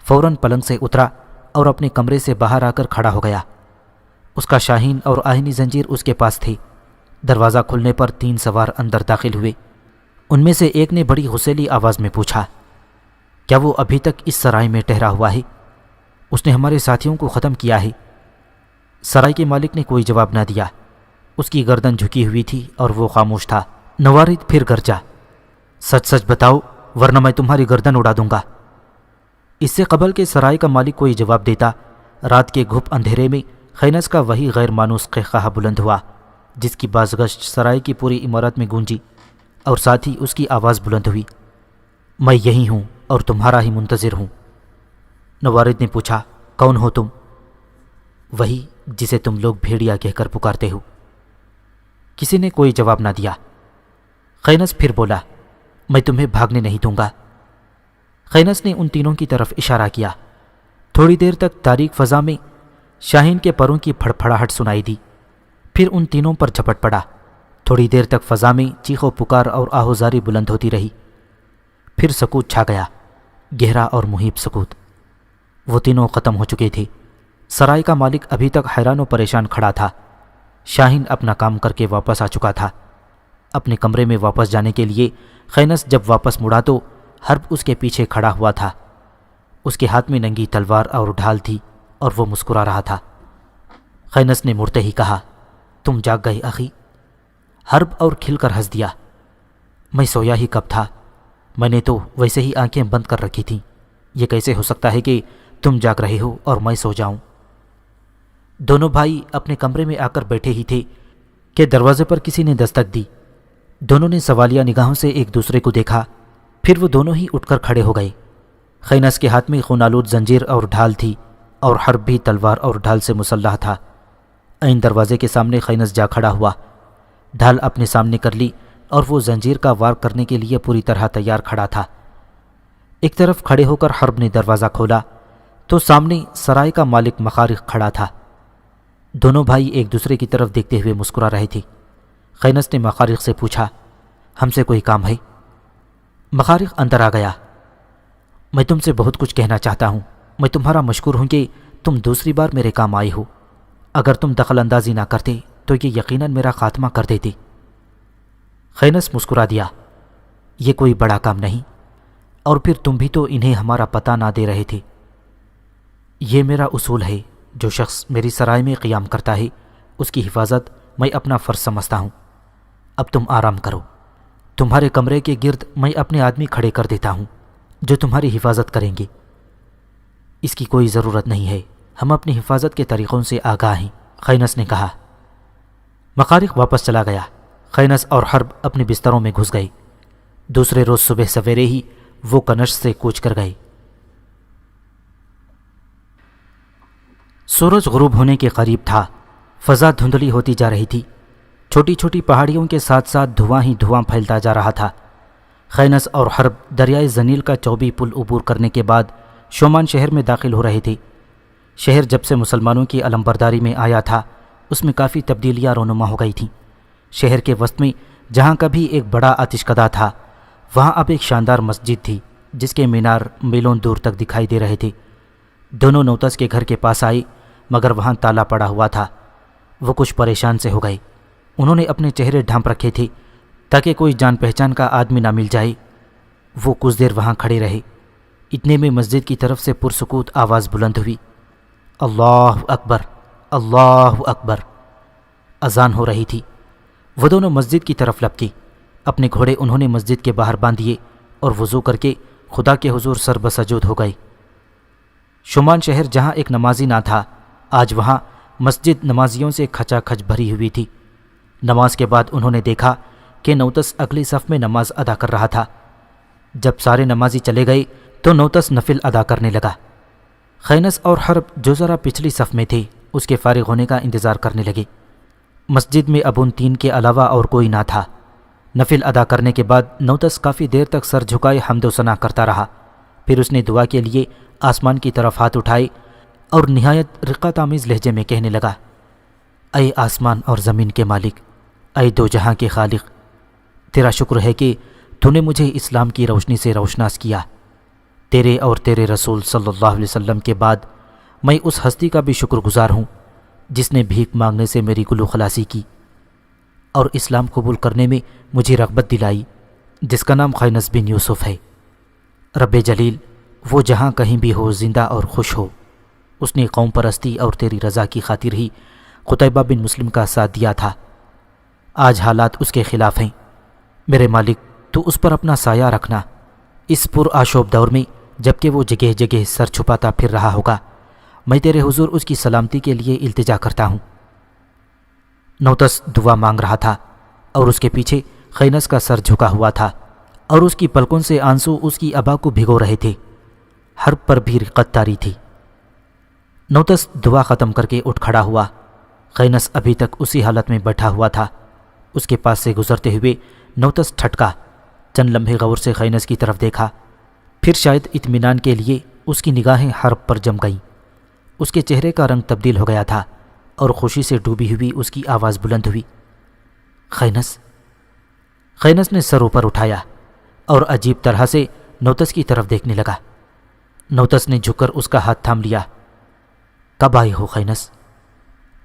فوراً پلنگ سے اترا اور اپنے کمرے سے باہر آ کر کھڑا ہو گیا۔ اس کا شاہین اور آہنی زنجیر اس کے پاس تھے۔ دروازہ کھلنے پر 3 سوار اندر داخل ہوئے۔ ان میں سے ایک نے بڑی غصیلی آواز میں پوچھا، کیا وہ ابھی تک اس سرائے میں ٹھہرا ہوا ہے؟ اس نے ہمارے ساتھیوں کو ختم کیا ہے۔ سرائے کے مالک نے کوئی جواب نہ دیا، اس کی گردن جھکی ہوئی تھی اور وہ خاموش تھا۔ نوارد پھر گرجا، سچ سچ بتاؤ ورنہ میں تمہاری گردن اڑا دوں گا۔ اس سے قبل کہ سرائے کا مالک کوئی جواب دیتا، رات کے گھپ اندھیرے میں خینس کا وہی غیر مانوس قہقہہ بلند ہوا جس کی بازگشت سرائے کی پوری عمارت میں گونجی، اور ساتھ ہی اس کی آواز بلند ہوئی، میں یہی ہوں اور تمہارا ہی منتظر ہوں۔ نوارد نے پوچھا، کون ہو تم؟ وہی جسے تم لوگ بھیڑیا کہہ کر پکارتے ہو۔ کسی نے کوئی جواب نہ دیا۔ خینس پھر بولا، میں تمہیں بھاگنے نہیں دوں گا۔ خینس نے ان تینوں کی طرف اشارہ کیا۔ تھوڑی دیر تک تاریک فضا میں شاہین کے پروں کی پھڑپھڑاہٹ سنائی دی، پھر ان تینوں پر جھپٹ پڑا۔ تھوڑی دیر تک فضا میں چیخ و پکار اور آہوزاری بلند ہوتی رہی، پھر سکوت چھا گیا، گہرا اور محیب سکوت۔ وہ تینوں ختم ہو چکے تھے۔ سرائے کا مالک ابھی تک حیران و پریشان کھڑا تھا۔ شاہین اپنا کام کر کے واپس آ چکا تھا۔ اپنے کمرے میں واپس جانے کے لیے خینس جب واپس مڑا تو حرب اس کے پیچھے کھڑا ہوا تھا۔ اس کے ہاتھ میں ننگی تلوار اور ڈھال تھی اور وہ مسکرا رہا تھا۔ خینس نے مڑتے ہی کہا، تم جاگ گئے اخی؟ حرب اور کھل کر ہنس دیا، میں سویا ہی کب تھا، میں نے تو ویسے ہی آنکھیں بند کر رکھی تھیں، یہ کیسے ہو سکتا ہے کہ تم جاگ رہے ہو اور میں سو جاؤں؟ دونوں بھائی اپنے کمرے میں آ کر بیٹھے ہی تھے کہ دروازے پر کسی نے دستک دی۔ دونوں نے سوالیہ نگاہوں سے ایک دوسرے کو دیکھا، پھر وہ دونوں ہی اٹھ کر کھڑے ہو گئے۔ خینس کے ہاتھ میں خون آلود زنجیر اور ڈھال تھی، اور حرب بھی تلوار اور ڈھال سے مسلح تھا۔ عین دروازے کے سامنے خینس جا کھڑا ہوا، ڈھال اپنے سامنے کر لی اور وہ زنجیر کا وار کرنے کے لیے پوری طرح تیار کھڑا تھا۔ ایک طرف کھڑے ہو کر حرب نے دروازہ کھولا تو سامنے سرائے کا مالک مخارق کھڑا تھا۔ دونوں بھائی ایک دوسرے کی طرف دیکھتے ہوئے مسکرا رہے تھے۔ خینس نے مخارق سے پوچھا، ہم سے کوئی کام ہے؟ مخارق اندر آ گیا، میں تم سے بہت کچھ کہنا چاہتا ہوں، میں تمہارا مشکور ہوں کہ تم دوسری بار میرے کام آئے ہو، اگر تم دخل اندازی نہ کرتے تو یہ یقیناً میرا خاتمہ کر دیتے۔ خینس مسکرا دیا، یہ کوئی بڑا کام نہیں، اور پھر تم بھی تو انہیں ہمارا پتہ نہ دے رہے تھے۔ یہ میرا اصول ہے، جو شخص میری سرائے میں قیام کرتا ہے اس کی حفاظت میں اپنا فرض سمجھتا ہوں۔ اب تم آرام کرو، تمہارے کمرے کے گرد میں اپنے آدمی کھڑے کر دیتا ہوں جو تمہاری حفاظت کریں گے۔ اس کی کوئی ضرورت نہیں ہے، ہم اپنی حفاظت کے طریقوں سے آگاہ ہیں، خینس نے کہا۔ مخارق واپس چلا گیا۔ خینس اور حرب اپنے بستروں میں گھس گئے۔ دوسرے روز صبح سویرے ہی وہ کنش سے کوچ کر گئے۔ سورج غروب ہونے کے قریب تھا، فضا دھندلی ہوتی جا رہی تھی، چھوٹی چھوٹی پہاڑیوں کے ساتھ ساتھ دھواں ہی دھواں پھیلتا جا رہا تھا۔ خینس اور حرب دریائے زنیل کا چوبی پل عبور کرنے کے بعد شومان شہر میں داخل ہو رہے تھے۔ شہر جب سے مسلمانوں کی علمبرداری میں آیا تھا اس میں کافی تبدیلیاں رونما ہو گئی تھیں۔ شہر کے وسط میں جہاں کبھی ایک بڑا آتش کدہ تھا وہاں اب ایک شاندار مسجد تھی جس کے مینار میلوں دور تک دکھائی دے رہے تھے۔ دونوں نوتس کے گھر کے پاس آئے مگر وہاں تالا پڑا ہوا تھا۔ وہ کچھ پریشان سے ہو گئے۔ انہوں نے اپنے چہرے ڈھانپ رکھے تھے تاکہ کوئی جان پہچان کا آدمی نہ مل جائے۔ وہ کچھ دیر وہاں کھڑے رہے۔ اتنے میں مسجد کی طرف سے پرسکوت آواز بلند ہوئی، اللہ اکبر، اللہ اکبر۔ اذان ہو رہی تھی۔ وہ دونوں مسجد کی طرف لپکے۔ اپنے گھوڑے انہوں نے مسجد کے باہر باندھ دیے اور وضو کر کے خدا کے حضور سر بسجود ہو گئے۔ شمان شہر جہاں ایک نمازی نہ تھا، آج وہاں مسجد نمازیوں سے کھچا کھچ بھری ہوئی تھی۔ نماز کے بعد انہوں نے دیکھا کہ نوتس اگلی صف میں نماز ادا کر رہا تھا۔ جب سارے نمازی چلے گئے تو نوتس نفل ادا کرنے لگا۔ خینس اور حرب جو ذرا پچھلی صف میں تھے اس کے فارغ ہونے کا انتظار کرنے لگے۔ مسجد میں اب ان تین کے علاوہ اور کوئی نہ تھا۔ نفل ادا کرنے کے بعد نوتس کافی دیر تک سر جھکائے حمد و ثنا کرتا رہا۔ پھر اس نے دعا کے لیے آسمان کی طرف ہاتھ اٹھائے اور نہایت رقت آمیز لہجے میں کہنے لگا، اے آسمان اور زمین کے مالک، اے دو جہاں کے خالق، تیرا شکر ہے کہ تو نے مجھے اسلام کی روشنی سے روشناس کیا۔ تیرے اور تیرے رسول صلی اللہ علیہ وسلم کے بعد میں اس ہستی کا بھی شکر گزار ہوں جس نے بھیک مانگنے سے میری گلو خلاصی کی اور اسلام قبول کرنے میں مجھے رغبت دلائی، جس کا نام خینس بن یوسف ہے۔ رب جلیل وہ جہاں کہیں بھی ہو زندہ اور خوش ہو، اس نے قوم پرستی اور تیری رضا کی خاطر ہی قتیبہ بن مسلم کا ساتھ دیا تھا۔ آج حالات اس کے خلاف ہیں۔ میرے مالک تو اس پر اپنا سایہ رکھنا۔ اس پر آشوب دور میں جبکہ وہ جگہ جگہ سر چھپاتا پھر رہا ہوگا، میں تیرے حضور اس کی سلامتی کے لیے التجا کرتا ہوں۔ نوتس دعا مانگ رہا تھا اور اس کے پیچھے خینس کا سر جھکا ہوا تھا اور اس کی پلکوں سے آنسو اس کی ابا کو بھگو رہے تھے۔ حرب پر بھی رقت طاری تھی۔ نوتس دعا ختم کر کے اٹھ کھڑا ہوا۔ خینس ابھی تک اسی حالت میں بیٹھا ہوا تھا۔ اس کے پاس سے گزرتے ہوئے نوتس ٹھٹکا، چند لمحے غور سے خینس کی طرف دیکھا، پھر شاید اطمینان کے لیے اس کی نگاہیں حرب پر جم گئیں۔ اس کے چہرے کا رنگ تبدیل ہو گیا تھا اور خوشی سے ڈوبی ہوئی اس کی آواز بلند ہوئی، خینس۔ خینس نے سر اوپر اٹھایا اور عجیب طرح سے نوتس کی طرف دیکھنے لگا۔ نوتس نے جھک کر اس کا ہاتھ تھام لیا۔ کب آئے ہو خینس؟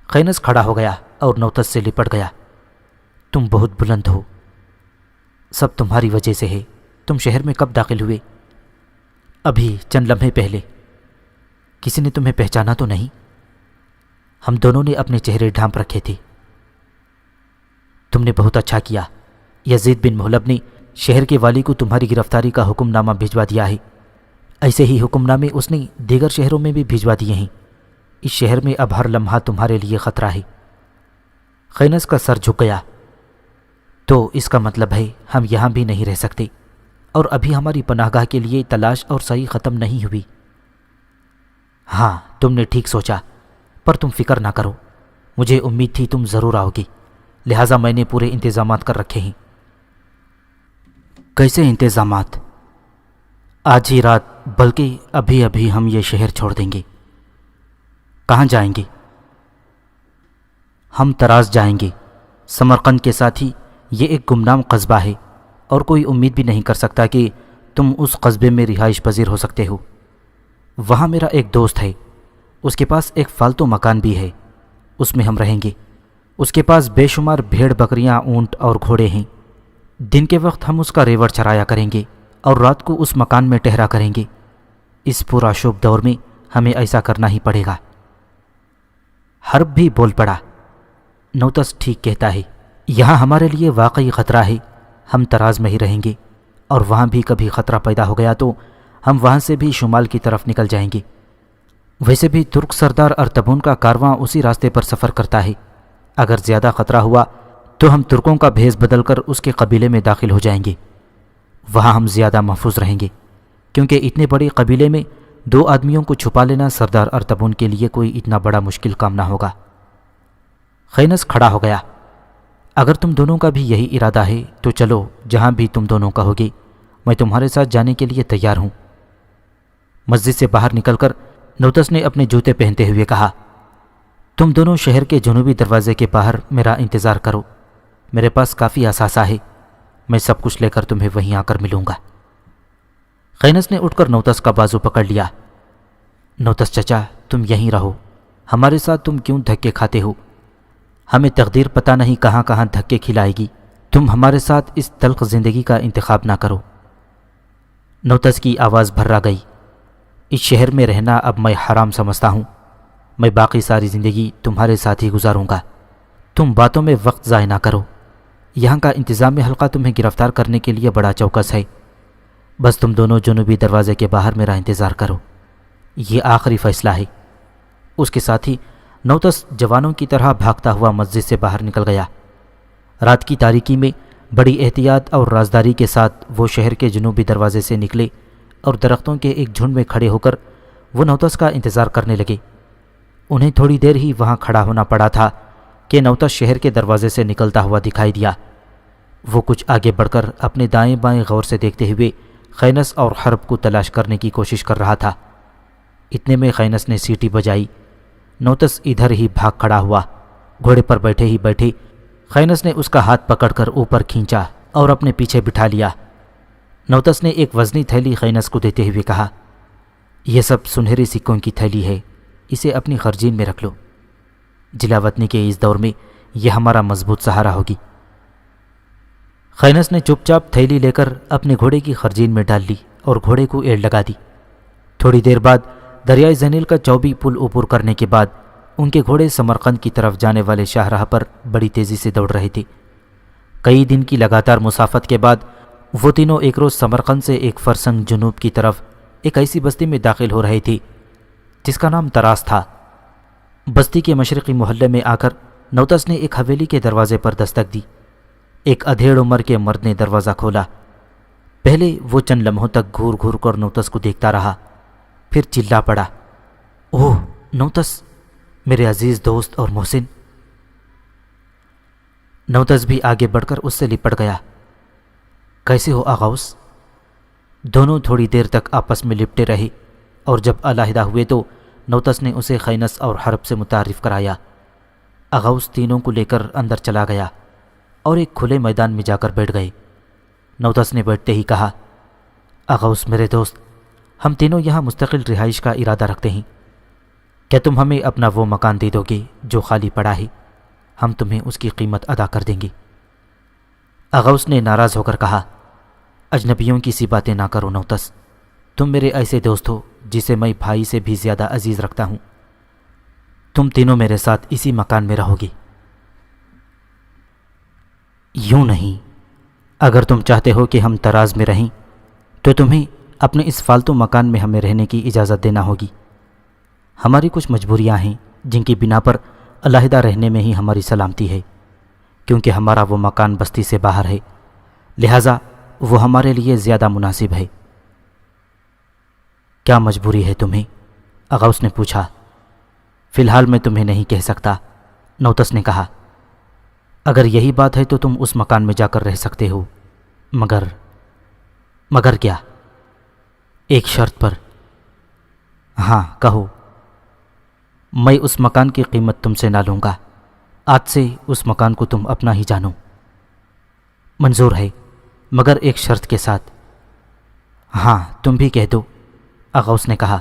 خینس کھڑا ہو گیا اور نوتس سے لپٹ گیا۔ تم بہت بلند ہو، سب تمہاری وجہ سے ہے۔ تم شہر میں کب داخل ہوئے؟ ابھی چند لمحے پہلے۔ کسی نے تمہیں پہچانا تو نہیں؟ ہم دونوں نے اپنے چہرے ڈھانپ رکھے تھے۔ تم نے بہت اچھا کیا۔ یزید بن محلب نے شہر کے والی کو تمہاری گرفتاری کا حکم نامہ بھجوا دیا ہے۔ ایسے ہی حکم نامے اس نے دیگر شہروں میں بھی بھجوا دیے ہیں۔ اس شہر میں اب ہر لمحہ تمہارے لیے خطرہ ہے۔ خینس کا سر جھک گیا۔ تو اس کا مطلب ہے ہم یہاں بھی نہیں رہ سکتے اور ابھی ہماری پناہ گاہ کے لیے تلاش اور سعی ختم نہیں ہوئی۔ ہاں، تم نے ٹھیک سوچا، پر تم فکر نہ کرو، مجھے امید تھی تم ضرور آؤ گے، لہٰذا میں نے پورے انتظامات کر رکھے ہیں۔ کیسے انتظامات؟ آج ہی رات، بلکہ ابھی ابھی ہم یہ شہر چھوڑ دیں گے۔ کہاں جائیں گے؟ ہم تراز جائیں گے۔ سمرقند کے ساتھ ہی یہ ایک گمنام قصبہ ہے اور کوئی امید بھی نہیں کر سکتا کہ تم اس قصبے میں رہائش پذیر ہو سکتے ہو۔ وہاں میرا ایک دوست ہے، اس کے پاس ایک فالتو مکان بھی ہے، اس میں ہم رہیں گے۔ اس کے پاس بے شمار بھیڑ بکریاں، اونٹ اور گھوڑے ہیں۔ دن کے وقت ہم اس کا ریوڑ چرایا کریں گے اور رات کو اس مکان میں ٹہرا کریں گے۔ اس پورا شوب دور میں ہمیں ایسا کرنا ہی پڑے گا۔ حرب بھی بول پڑا، نوتس ٹھیک کہتا ہے، یہاں ہمارے لیے واقعی خطرہ ہے۔ ہم تراز میں ہی رہیں گے اور وہاں بھی کبھی خطرہ پیدا ہو گیا تو ہم وہاں سے بھی شمال کی طرف نکل جائیں گے۔ ویسے بھی ترک سردار ارتبون کا کارواں اسی راستے پر سفر کرتا ہے۔ اگر زیادہ خطرہ ہوا تو ہم ترکوں کا بھیس بدل کر اس کے قبیلے میں داخل ہو جائیں گے۔ وہاں ہم زیادہ محفوظ رہیں گے، کیونکہ اتنے بڑے قبیلے میں 2 آدمیوں کو چھپا لینا سردار ارتبون کے لیے کوئی اتنا بڑا مشکل کام نہ ہوگا۔ خینس کھڑا ہو گیا۔ اگر تم دونوں کا بھی یہی ارادہ ہے تو چلو، جہاں بھی تم دونوں کہو گے، میں تمہارے ساتھ جانے کے لیے تیار ہوں۔ مسجد سے باہر نکل کر نوتس نے اپنے جوتے پہنتے ہوئے کہا، تم دونوں شہر کے جنوبی دروازے کے باہر میرا انتظار کرو، میرے پاس کافی اثاثہ ہے، میں سب کچھ لے کر تمہیں وہیں آ کر ملوں گا۔ خینس نے اٹھ کر نوتس کا بازو پکڑ لیا۔ نوتس چچا تم یہیں رہو، ہمارے ساتھ تم کیوں دھکے کھاتے ہو؟ ہمیں تقدیر پتہ نہیں کہاں کہاں دھکے کھلائے گی، تم ہمارے ساتھ اس تلخ زندگی کا انتخاب نہ کرو۔ نوتس کی آواز بھرا گئی، اس شہر میں رہنا اب میں حرام سمجھتا ہوں، میں باقی ساری زندگی تمہارے ساتھ ہی گزاروں گا، تم باتوں میں وقت ضائع نہ کرو، یہاں کا انتظامی حلقہ تمہیں گرفتار کرنے کے لیے بڑا چوکس ہے، بس تم دونوں جنوبی دروازے کے باہر میرا انتظار کرو، یہ آخری فیصلہ ہے۔ اس کے ساتھ ہی نوتس جوانوں کی طرح بھاگتا ہوا مسجد سے باہر نکل گیا۔ رات کی تاریکی میں بڑی احتیاط اور رازداری کے ساتھ وہ شہر کے جنوبی دروازے سے نکلے اور درختوں کے ایک جھنڈ میں کھڑے ہو کر وہ نوتس کا انتظار کرنے لگے۔ انہیں تھوڑی دیر ہی وہاں کھڑا ہونا پڑا تھا کہ نوتس شہر کے دروازے سے نکلتا ہوا دکھائی دیا۔ وہ کچھ آگے بڑھ کر اپنے دائیں بائیں غور سے دیکھتے ہوئے خینس اور حرب کو تلاش کرنے کی کوشش کر رہا تھا۔ اتنے میں خینس نے سیٹی بجائی۔ نوتس ادھر ہی بھاگ کھڑا ہوا۔ گھوڑے پر بیٹھے ہی بیٹھے خینس نے اس کا ہاتھ پکڑ کر اوپر کھینچا اور اپنے پیچھے بٹھا لیا۔ نوتس نے ایک وزنی تھیلی خینس کو دیتے ہوئے کہا، یہ سب سنہری سکوں کی تھیلی ہے، اسے اپنی خرجین میں رکھ لو، جلاوطنی کے اس دور میں یہ ہمارا مضبوط سہارا ہوگی۔ خینس نے چپ چاپ تھیلی لے کر اپنے گھوڑے کی خرجین میں ڈال لی اور گھوڑے کو ایڑ لگا دی۔ تھوڑی دیر بعد دریائے زنیل کا چوبی پل عبور کرنے کے بعد ان کے گھوڑے سمرقند کی طرف جانے والے شاہراہ پر بڑی تیزی سے دوڑ رہے تھے۔ کئی دن کی لگاتار مسافت کے بعد وہ تینوں ایک روز سمرقند سے ایک فرسنگ جنوب کی طرف ایک ایسی بستی میں داخل ہو رہے تھے جس کا نام تراس تھا۔ بستی کے مشرقی محلے میں آ کر نوتس نے ایک حویلی کے دروازے پر دستک دی۔ ایک ادھیڑ عمر کے مرد نے دروازہ کھولا۔ پہلے وہ چند لمحوں تک گھور گھور کر نوتس کو دیکھتا رہا، پھر چلا پڑا، اوہ نوتس، میرے عزیز دوست اور محسن۔ نوتس بھی آگے بڑھ کر اس سے لپٹ گیا۔ کیسے ہو آغاؤس؟ دونوں تھوڑی دیر تک آپس میں لپٹے رہے اور جب علیحدہ ہوئے تو نوتس نے اسے خینس اور حرب سے متعارف کرایا۔ آغاؤس تینوں کو لے کر اندر چلا گیا اور ایک کھلے میدان میں جا کر بیٹھ گئے۔ نوتس نے بیٹھتے ہی کہا، آغاؤس میرے دوست، ہم تینوں یہاں مستقل رہائش کا ارادہ رکھتے ہیں، کیا تم ہمیں اپنا وہ مکان دے دو گے جو خالی پڑا ہے؟ ہم تمہیں اس کی قیمت ادا کر دیں گے۔ آغاؤس نے ناراض ہو کر کہا، اجنبیوں کی سی باتیں نہ کرو نوتس، تم میرے ایسے دوست ہو جسے میں بھائی سے بھی زیادہ عزیز رکھتا ہوں، تم تینوں میرے ساتھ اسی مکان میں رہو گے۔ یوں نہیں، اگر تم چاہتے ہو کہ ہم تراز میں رہیں تو تمہیں اپنے اس فالتو مکان میں ہمیں رہنے کی اجازت دینا ہوگی۔ ہماری کچھ مجبوریاں ہیں جن کی بنا پر علیحدہ رہنے میں ہی ہماری سلامتی ہے، کیونکہ ہمارا وہ مکان بستی سے باہر ہے، لہٰذا وہ ہمارے لیے زیادہ مناسب ہے۔ کیا مجبوری ہے تمہیں؟ آغاؤس نے پوچھا۔ فی الحال میں تمہیں نہیں کہہ سکتا، نوتس نے کہا۔ اگر یہی بات ہے تو تم اس مکان میں جا کر رہ سکتے ہو، مگر کیا؟ ایک شرط پر۔ ہاں کہو۔ میں اس مکان کی قیمت تم سے نہ لوں گا، آج سے اس مکان کو تم اپنا ہی جانو۔ منظور ہے، مگر ایک شرط کے ساتھ۔ ہاں تم بھی کہہ دو، آغاؤس نے کہا۔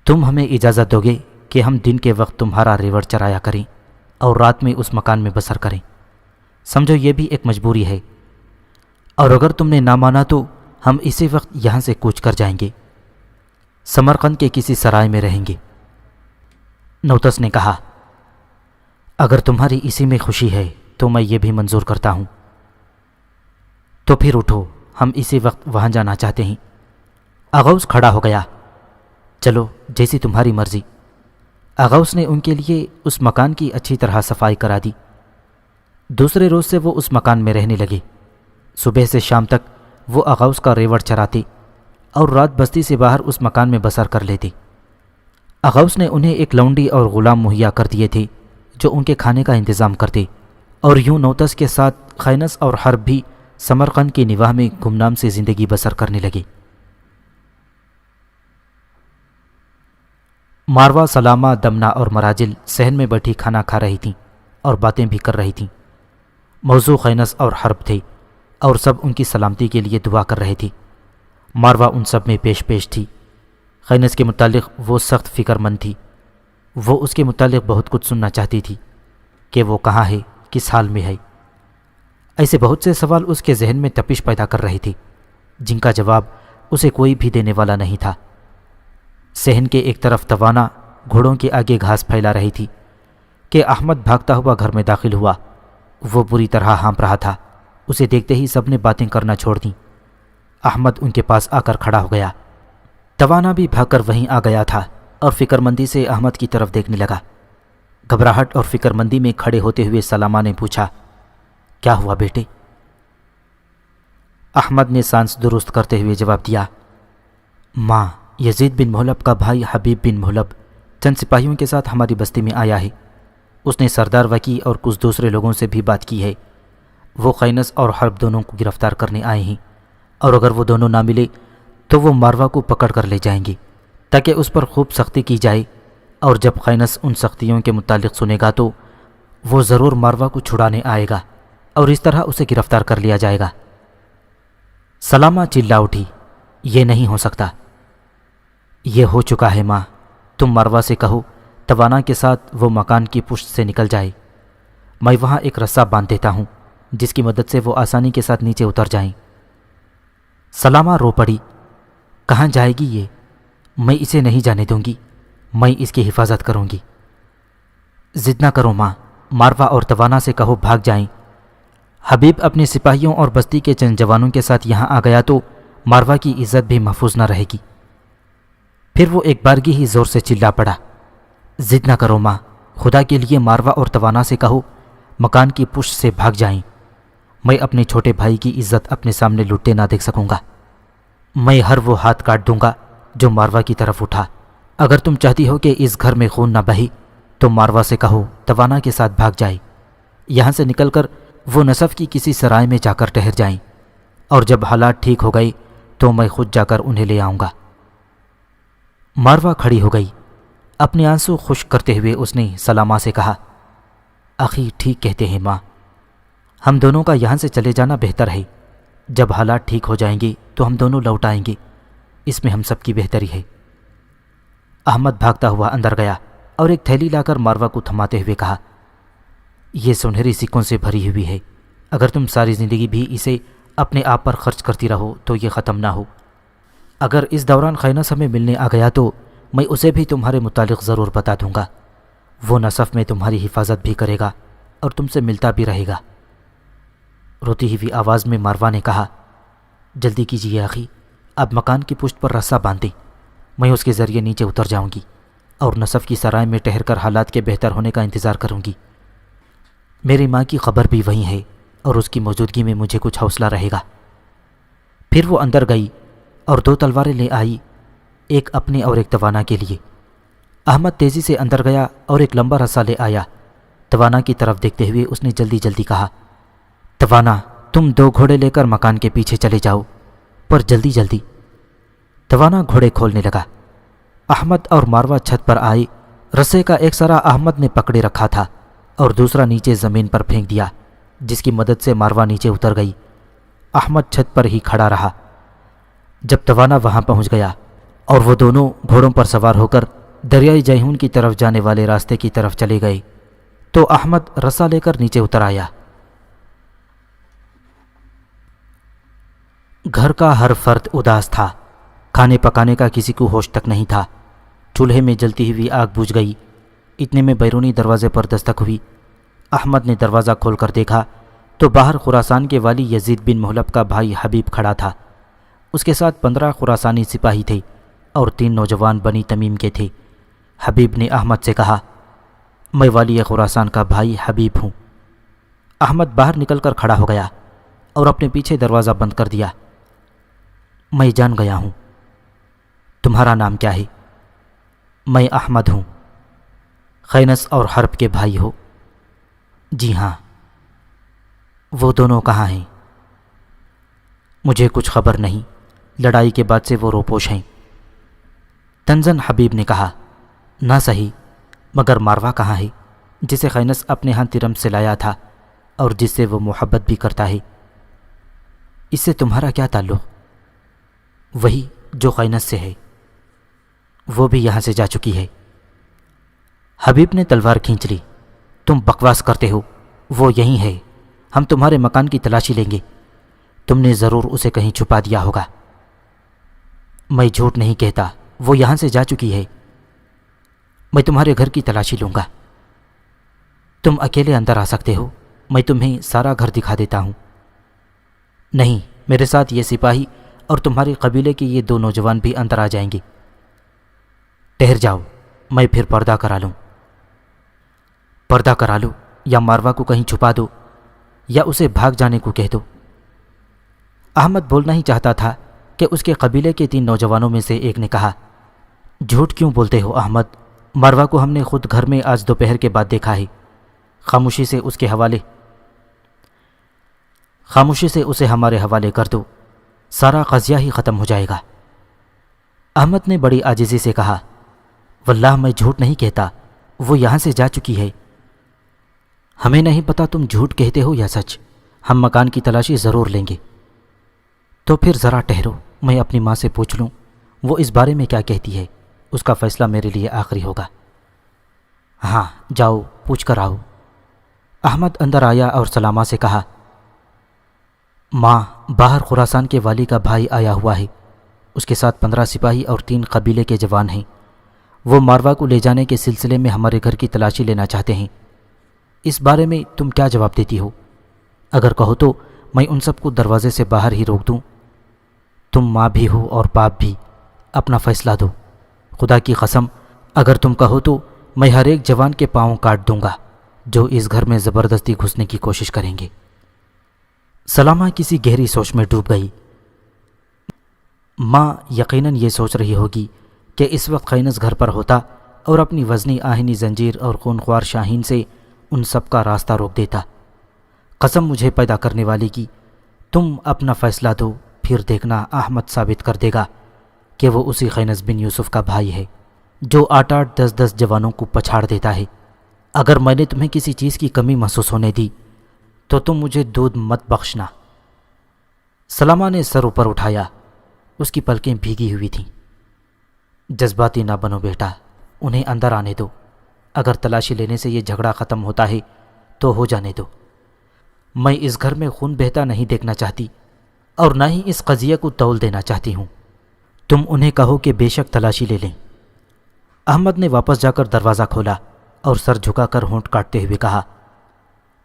تم ہمیں اجازت دو گے کہ ہم دن کے وقت تمہارا ریوڑ چرایا کریں اور رات میں اس مکان میں بسر کریں، سمجھو یہ بھی ایک مجبوری ہے، اور اگر تم نے نہ مانا تو ہم اسی وقت یہاں سے کوچ کر جائیں گے، سمرقند کے کسی سرائے میں رہیں گے۔ نوتس نے کہا، اگر تمہاری اسی میں خوشی ہے تو میں یہ بھی منظور کرتا ہوں۔ تو پھر اٹھو، ہم اسی وقت وہاں جانا چاہتے ہیں۔ آغاؤس کھڑا ہو گیا۔ چلو جیسی تمہاری مرضی۔ آغاؤس نے ان کے لیے اس مکان کی اچھی طرح صفائی کرا دی۔ دوسرے روز سے وہ اس مکان میں رہنے لگے۔ صبح سے شام تک وہ آغاؤس کا ریوڑ چراتے اور رات بستی سے باہر اس مکان میں بسر کر لیتے۔ آغاؤس نے انہیں ایک لونڈی اور غلام مہیا کر دیے تھے جو ان کے کھانے کا انتظام کرتے، اور یوں نوتس کے ساتھ خینس اور حرب بھی سمرقند کی نواح میں گمنام سے زندگی بسر کرنے لگے۔ ماروا، سلامہ، دمنہ اور مراجل صحن میں بیٹھی کھانا کھا رہی تھیں اور باتیں بھی کر رہی تھیں۔ موضوع خینس اور حرب تھے اور سب ان کی سلامتی کے لیے دعا کر رہے تھے۔ ماروا ان سب میں پیش تھی۔ خینس کے متعلق وہ سخت فکر مند تھی۔ وہ اس کے متعلق بہت کچھ سننا چاہتی تھی کہ وہ کہاں ہے، کس حال میں ہے۔ ایسے بہت سے سوال اس کے ذہن میں تپش پیدا کر رہے تھے جن کا جواب اسے کوئی بھی دینے والا نہیں تھا۔ صحن کے ایک طرف توانا گھوڑوں کے آگے گھاس پھیلا رہی تھی کہ احمد بھاگتا ہوا گھر میں داخل ہوا۔ وہ بری طرح ہانپ رہا تھا۔ اسے دیکھتے ہی سب نے باتیں کرنا چھوڑ دیں۔ احمد ان کے پاس آ کر کھڑا ہو گیا۔ توانا بھی بھاگ کر وہیں آ گیا تھا اور فکر مندی سے احمد کی طرف دیکھنے لگا۔ گھبراہٹ اور فکر مندی میں کھڑے ہوتے ہوئے سلامہ نے پوچھا، کیا ہوا بیٹے؟ احمد نے سانس درست کرتے ہوئے جواب دیا، ماں، یزید بن محلب کا بھائی حبیب بن محلب چند سپاہیوں کے ساتھ ہماری بستی میں آیا ہے۔ اس نے سردار وکی اور کچھ دوسرے لوگوں سے بھی بات کی ہے۔ وہ خینس اور حرب دونوں کو گرفتار کرنے آئے ہیں، اور اگر وہ دونوں نہ ملے تو وہ ماروا کو پکڑ کر لے جائیں گے تاکہ اس پر خوب سختی کی جائے، اور جب خینس ان سختیوں کے متعلق سنے گا تو وہ ضرور ماروا کو چھڑانے آئے گا اور اس طرح اسے گرفتار کر لیا جائے گا۔ سلامہ چلا اٹھی، یہ نہیں ہو سکتا۔ یہ ہو چکا ہے ماں، تم ماروا سے کہو توانا کے ساتھ وہ مکان کی پشت سے نکل جائے۔ میں وہاں ایک رسا باندھ دیتا ہوں جس کی مدد سے وہ آسانی کے ساتھ نیچے اتر جائیں۔ سلامہ رو پڑی، کہاں جائے گی یہ؟ میں اسے نہیں جانے دوں گی، میں اس کی حفاظت کروں گی۔ ضد نہ کرو ماں، ماروا اور توانا سے کہو بھاگ جائیں۔ حبیب اپنے سپاہیوں اور بستی کے چند جوانوں کے ساتھ یہاں آ گیا تو ماروا کی عزت بھی محفوظ نہ رہے گی۔ پھر وہ ایک بارگی ہی زور سے چلا پڑا، ضد نہ کرو ماں، خدا کے لیے ماروا اور توانا سے کہو مکان کی پشت سے بھاگ جائیں۔ میں اپنے چھوٹے بھائی کی عزت اپنے سامنے لٹتے نہ دیکھ سکوں گا۔ میں ہر وہ ہاتھ کاٹ دوں گا جو ماروا کی طرف اٹھا۔ اگر تم چاہتی ہو کہ اس گھر میں خون نہ بہے تو ماروا سے کہو توانا کے ساتھ بھاگ جائے۔ یہاں سے نکل کر وہ نصف کی کسی سرائے میں جا کر ٹھہر جائیں، اور جب حالات ٹھیک ہو گئے تو میں خود جا کر انہیں لے آؤں گا۔ ماروا کھڑی ہو گئی۔ اپنے آنسو خشک کرتے ہوئے اس نے سلامہ سے کہا، آخی ٹھیک کہتے ہیں ماں، ہم دونوں کا یہاں سے چلے جانا بہتر ہے۔ جب حالات ٹھیک ہو جائیں گے تو ہم دونوں لوٹ آئیں گے، اس میں ہم سب کی بہتری ہے۔ احمد بھاگتا ہوا اندر گیا اور ایک تھیلی لا کر ماروا کو تھماتے ہوئے کہا، یہ سنہری سکوں سے بھری ہوئی ہے، اگر تم ساری زندگی بھی اسے اپنے آپ پر خرچ کرتی رہو تو یہ ختم نہ ہو۔ اگر اس دوران خینس ہمیں ملنے آ گیا تو میں اسے بھی تمہارے متعلق ضرور بتا دوں گا۔ وہ نصف میں تمہاری حفاظت بھی کرے گا اور تم سے ملتا بھی رہے گا۔ روتی ہوئی آواز میں ماروا نے کہا، جلدی کیجیے آخی، اب مکان کی پشت پر رسا باندھیں، میں اس کے ذریعے نیچے اتر جاؤں گی اور نصف کی سرائے میں ٹھہر کر حالات کے بہتر ہونے کا انتظار کروں گی۔ میری ماں کی خبر بھی وہیں ہے اور اس کی موجودگی میں مجھے کچھ حوصلہ رہے گا۔ پھر وہ اندر گئی اور 2 تلواریں لے آئی، ایک اپنے اور ایک توانا کے لیے۔ احمد تیزی سے اندر گیا اور ایک لمبا رسا لے آیا۔ توانا کی طرف دیکھتے ہوئے اس نے جلدی جلدی کہا، توانا، تم 2 گھوڑے لے کر مکان کے پیچھے چلے جاؤ، پر جلدی جلدی۔ توانا گھوڑے کھولنے لگا۔ احمد اور ماروا چھت پر آئے۔ رسے کا ایک سرا احمد نے پکڑے رکھا تھا اور دوسرا نیچے زمین پر پھینک دیا، جس کی مدد سے ماروا نیچے اتر گئی۔ احمد چھت پر ہی کھڑا رہا۔ جب توانا وہاں پہنچ گیا اور وہ دونوں گھوڑوں پر سوار ہو کر دریائے جیہون کی طرف جانے والے راستے کی طرف چلے گئے تو احمد رسا لے کر نیچے اتر آیا۔ گھر کا ہر فرد اداس تھا۔ کھانے پکانے کا کسی کو ہوش تک نہیں تھا۔ چولہے میں جلتی ہوئی آگ بجھ گئی۔ اتنے میں بیرونی دروازے پر دستک ہوئی۔ احمد نے دروازہ کھول کر دیکھا تو باہر خراسان کے والی یزید بن محلب کا بھائی حبیب کھڑا تھا۔ اس کے ساتھ 15 خراسانی سپاہی تھے اور 3 نوجوان بنی تمیم کے تھے۔ حبیب نے احمد سے کہا، میں والی خراسان کا بھائی حبیب ہوں۔ احمد باہر نکل کر کھڑا ہو گیا اور اپنے پیچھے دروازہ بند کر دیا۔ میں جان گیا ہوں۔ تمہارا نام کیا ہے؟ میں احمد ہوں۔ خینس اور حرب کے بھائی ہو؟ جی ہاں۔ وہ دونوں کہاں ہیں؟ مجھے کچھ خبر نہیں، لڑائی کے بعد سے وہ روپوش ہیں۔ تنزن حبیب نے کہا، نہ صحیح، مگر ماروا کہاں ہے جسے خینس اپنے ہاں ترم سے لایا تھا اور جس سے وہ محبت بھی کرتا ہے؟ اس سے تمہارا کیا تعلق؟ وہی جو خینس سے ہے۔ وہ بھی یہاں سے جا چکی ہے۔ حبیب نے تلوار کھینچ لی۔ تم بکواس کرتے ہو، وہ یہیں ہے، ہم تمہارے مکان کی تلاشی لیں گے، تم نے ضرور اسے کہیں چھپا دیا ہوگا۔ میں جھوٹ نہیں کہتا، وہ یہاں سے جا چکی ہے، میں تمہارے گھر کی تلاشی لوں گا۔ تم اکیلے اندر آ سکتے ہو، میں تمہیں سارا گھر دکھا دیتا ہوں۔ نہیں، میرے ساتھ یہ سپاہی اور تمہارے قبیلے کے یہ 2 نوجوان بھی اندر آ جائیں گے۔ ٹھہر جاؤ، میں پھر پردہ کرا لوں۔ پردہ کرا لو یا ماروا کو کہیں چھپا دو یا اسے بھاگ جانے کو کہہ دو۔ احمد بولنا ہی چاہتا تھا کہ اس کے قبیلے کے 3 نوجوانوں میں سے ایک نے کہا، جھوٹ کیوں بولتے ہو احمد؟ ماروا کو ہم نے خود گھر میں آج دوپہر کے بعد دیکھا ہے، خاموشی سے اسے ہمارے حوالے کر دو، سارا قضیہ ہی ختم ہو جائے گا۔ احمد نے بڑی عاجزی سے کہا، واللہ میں جھوٹ نہیں کہتا، وہ یہاں سے جا چکی ہے۔ ہمیں نہیں پتا تم جھوٹ کہتے ہو یا سچ، ہم مکان کی تلاشی ضرور لیں گے۔ تو پھر ذرا ٹھہرو، میں اپنی ماں سے پوچھ لوں وہ اس بارے میں کیا کہتی ہے، اس کا فیصلہ میرے لیے آخری ہوگا۔ ہاں جاؤ، پوچھ کر آؤ۔ احمد اندر آیا اور سلامہ سے کہا، ماں، باہر خراسان کے والی کا بھائی آیا ہوا ہے، اس کے ساتھ 15 سپاہی اور 3 قبیلے کے جوان ہیں، وہ ماروا کو لے جانے کے سلسلے میں ہمارے گھر کی تلاشی لینا چاہتے ہیں۔ اس بارے میں تم کیا جواب دیتی ہو؟ اگر کہو تو میں ان سب کو دروازے سے باہر ہی روک دوں۔ تم ماں بھی ہو اور باپ بھی، اپنا فیصلہ دو۔ خدا کی قسم، اگر تم کہو تو میں ہر ایک جوان کے پاؤں کاٹ دوں گا جو اس گھر میں زبردستی گھسنے کی کوشش کریں گے۔ سلامہ کسی گہری سوچ میں ڈوب گئی۔ ماں یقیناً یہ سوچ رہی ہوگی کہ اس وقت خینس گھر پر ہوتا اور اپنی وزنی آہنی زنجیر اور خونخوار شاہین سے ان سب کا راستہ روک دیتا۔ قسم مجھے پیدا کرنے والی کی، تم اپنا فیصلہ دو، پھر دیکھنا احمد ثابت کر دے گا کہ وہ اسی خینس بن یوسف کا بھائی ہے جو 8-8 10-10 جوانوں کو پچھاڑ دیتا ہے۔ اگر میں نے تمہیں کسی چیز کی کمی محسوس ہونے دی تو تم مجھے دودھ مت بخشنا۔ سلامہ نے سر اوپر اٹھایا، اس کی پلکیں بھیگی ہوئی تھیں۔ جذباتی نہ بنو بیٹا، انہیں اندر آنے دو، اگر تلاشی لینے سے یہ جھگڑا ختم ہوتا ہے تو ہو جانے دو۔ میں اس گھر میں خون بہتا نہیں دیکھنا چاہتی اور نہ ہی اس قضیے کو تول دینا چاہتی ہوں۔ تم انہیں کہو کہ بے شک تلاشی لے لیں۔ احمد نے واپس جا کر دروازہ کھولا اور سر جھکا کر ہونٹ کاٹتے ہوئے کہا،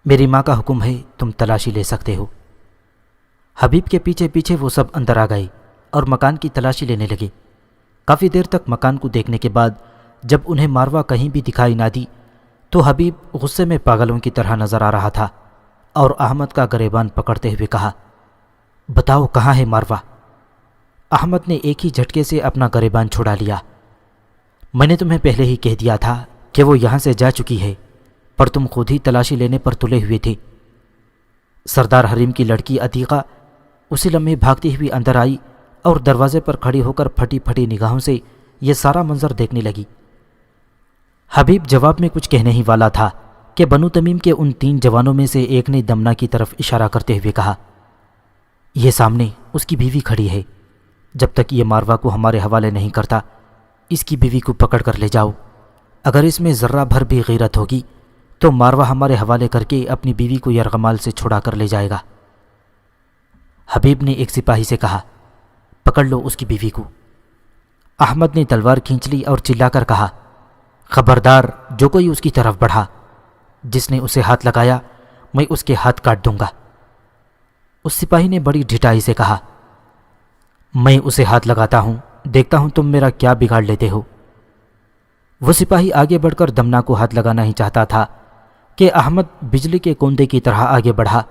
میری ماں کا حکم ہے، تم تلاشی لے سکتے ہو۔ حبیب کے پیچھے پیچھے وہ سب اندر آ گئے اور مکان کی تلاشی لینے لگے۔ کافی دیر تک مکان کو دیکھنے کے بعد جب انہیں ماروا کہیں بھی دکھائی نہ دی تو حبیب غصے میں پاگلوں کی طرح نظر آ رہا تھا اور احمد کا گریبان پکڑتے ہوئے کہا، بتاؤ کہاں ہے ماروا؟ احمد نے ایک ہی جھٹکے سے اپنا گریبان چھڑا لیا۔ میں نے تمہیں پہلے ہی کہہ دیا تھا کہ وہ یہاں سے جا چکی ہے، پر تم خود ہی تلاشی لینے پر تلے ہوئے تھے۔ سردار حریم کی لڑکی عتیقہ اسی لمحے بھاگتی ہوئی اندر آئی اور دروازے پر کھڑی ہو کر پھٹی پھٹی نگاہوں سے یہ سارا منظر دیکھنے لگی۔ حبیب جواب میں کچھ کہنے ہی والا تھا کہ بنو تمیم کے ان 3 جوانوں میں سے ایک نے دمنہ کی طرف اشارہ کرتے ہوئے کہا، یہ سامنے اس کی بیوی کھڑی ہے، جب تک یہ ماروا کو ہمارے حوالے نہیں کرتا اس کی بیوی کو پکڑ کر لے جاؤ، اگر اس میں ذرہ بھر بھی غیرت ہوگی تو ماروا ہمارے حوالے کر کے اپنی بیوی کو یرغمال سے چھڑا کر لے جائے گا۔ حبیب نے ایک سپاہی سے کہا، پکڑ لو اس کی بیوی کو۔ احمد نے تلوار کھینچ لی اور چلا کر کہا، خبردار جو کوئی اس کی طرف بڑھا، جس نے اسے ہاتھ لگایا میں اس کے ہاتھ کاٹ دوں گا۔ اس سپاہی نے بڑی ڈھٹائی سے کہا، میں اسے ہاتھ لگاتا ہوں، دیکھتا ہوں تم میرا کیا بگاڑ لیتے ہو۔ وہ سپاہی آگے بڑھ کر دمنہ کو ہاتھ لگانا ہی چاہتا تھا کہ احمد بجلی کے کوندے کی طرح آگے بڑھا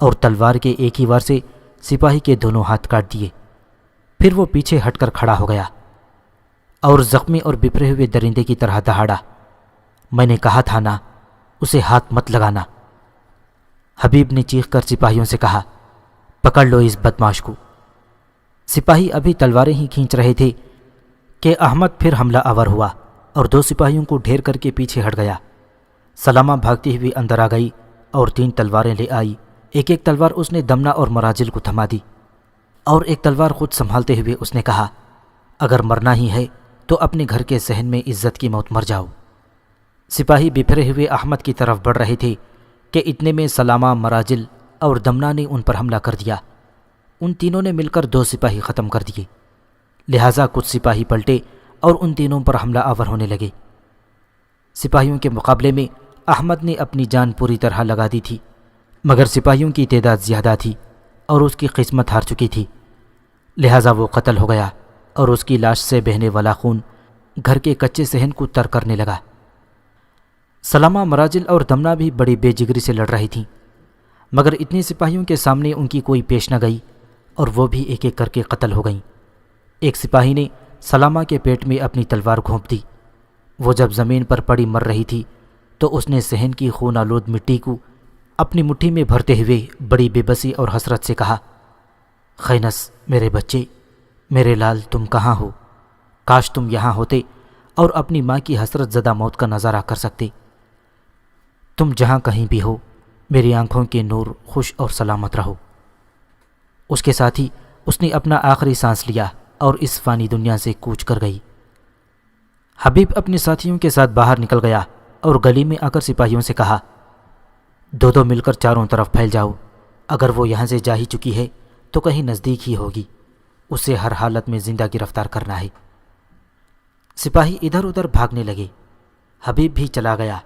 اور تلوار کے ایک ہی وار سے سپاہی کے دونوں ہاتھ کاٹ دیے۔ پھر وہ پیچھے ہٹ کر کھڑا ہو گیا اور زخمی اور بپھرے ہوئے درندے کی طرح دہاڑا، میں نے کہا تھا نا اسے ہاتھ مت لگانا۔ حبیب نے چیخ کر سپاہیوں سے کہا، پکڑ لو اس بدماش کو۔ سپاہی ابھی تلواریں ہی کھینچ رہے تھے کہ احمد پھر حملہ آور ہوا اور 2 سپاہیوں کو ڈھیر کر کے پیچھے ہٹ گیا۔ سلامہ بھاگتی ہوئی اندر آ گئی اور 3 تلواریں لے آئی۔ ایک ایک تلوار اس نے دمنہ اور مراجل کو تھما دی اور ایک تلوار خود سنبھالتے ہوئے اس نے کہا، اگر مرنا ہی ہے تو اپنے گھر کے صحن میں عزت کی موت مر جاؤ۔ سپاہی بپھرے ہوئے احمد کی طرف بڑھ رہے تھے کہ اتنے میں سلامہ، مراجل اور دمنہ نے ان پر حملہ کر دیا۔ ان تینوں نے مل کر 2 سپاہی ختم کر دیے، لہٰذا کچھ سپاہی پلٹے اور ان تینوں پر حملہ آور ہونے لگے۔ سپاہیوں کے مقابلے میں احمد نے اپنی جان پوری طرح لگا دی تھی، مگر سپاہیوں کی تعداد زیادہ تھی اور اس کی قسمت ہار چکی تھی، لہٰذا وہ قتل ہو گیا اور اس کی لاش سے بہنے والا خون گھر کے کچے صحن کو تر کرنے لگا۔ سلامہ، مراجل اور دمنہ بھی بڑی بے جگری سے لڑ رہی تھیں، مگر اتنے سپاہیوں کے سامنے ان کی کوئی پیش نہ گئی اور وہ بھی ایک ایک کر کے قتل ہو گئیں۔ ایک سپاہی نے سلامہ کے پیٹ میں اپنی تلوار گھونپ دی۔ وہ جب زمین پر پڑی مر رہی تھی تو اس نے صحن کی خون آلود مٹی کو اپنی مٹھی میں بھرتے ہوئے بڑی بے بسی اور حسرت سے کہا، خینس، میرے بچے، میرے لال، تم کہاں ہو؟ کاش تم یہاں ہوتے اور اپنی ماں کی حسرت زدہ موت کا نظارہ کر سکتے۔ تم جہاں کہیں بھی ہو، میری آنکھوں کے نور، خوش اور سلامت رہو۔ اس کے ساتھ ہی اس نے اپنا آخری سانس لیا اور اس فانی دنیا سے کوچ کر گئی۔ حبیب اپنے ساتھیوں کے ساتھ باہر نکل گیا اور گلی میں آ کر سپاہیوں سے کہا، 2 مل کر چاروں طرف پھیل جاؤ، اگر وہ یہاں سے جا ہی چکی ہے تو کہیں نزدیک ہی ہوگی، اسے ہر حالت میں زندہ گرفتار کرنا ہے۔ سپاہی ادھر ادھر بھاگنے لگے، حبیب بھی چلا گیا،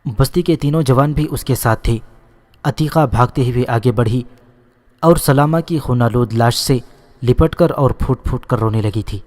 بستی کے تینوں جوان بھی اس کے ساتھ تھے۔ عتیقہ بھاگتے ہوئے آگے بڑھی اور سلامہ کی خون آلود لاش سے لپٹ کر اور پھوٹ پھوٹ کر رونے لگی تھی۔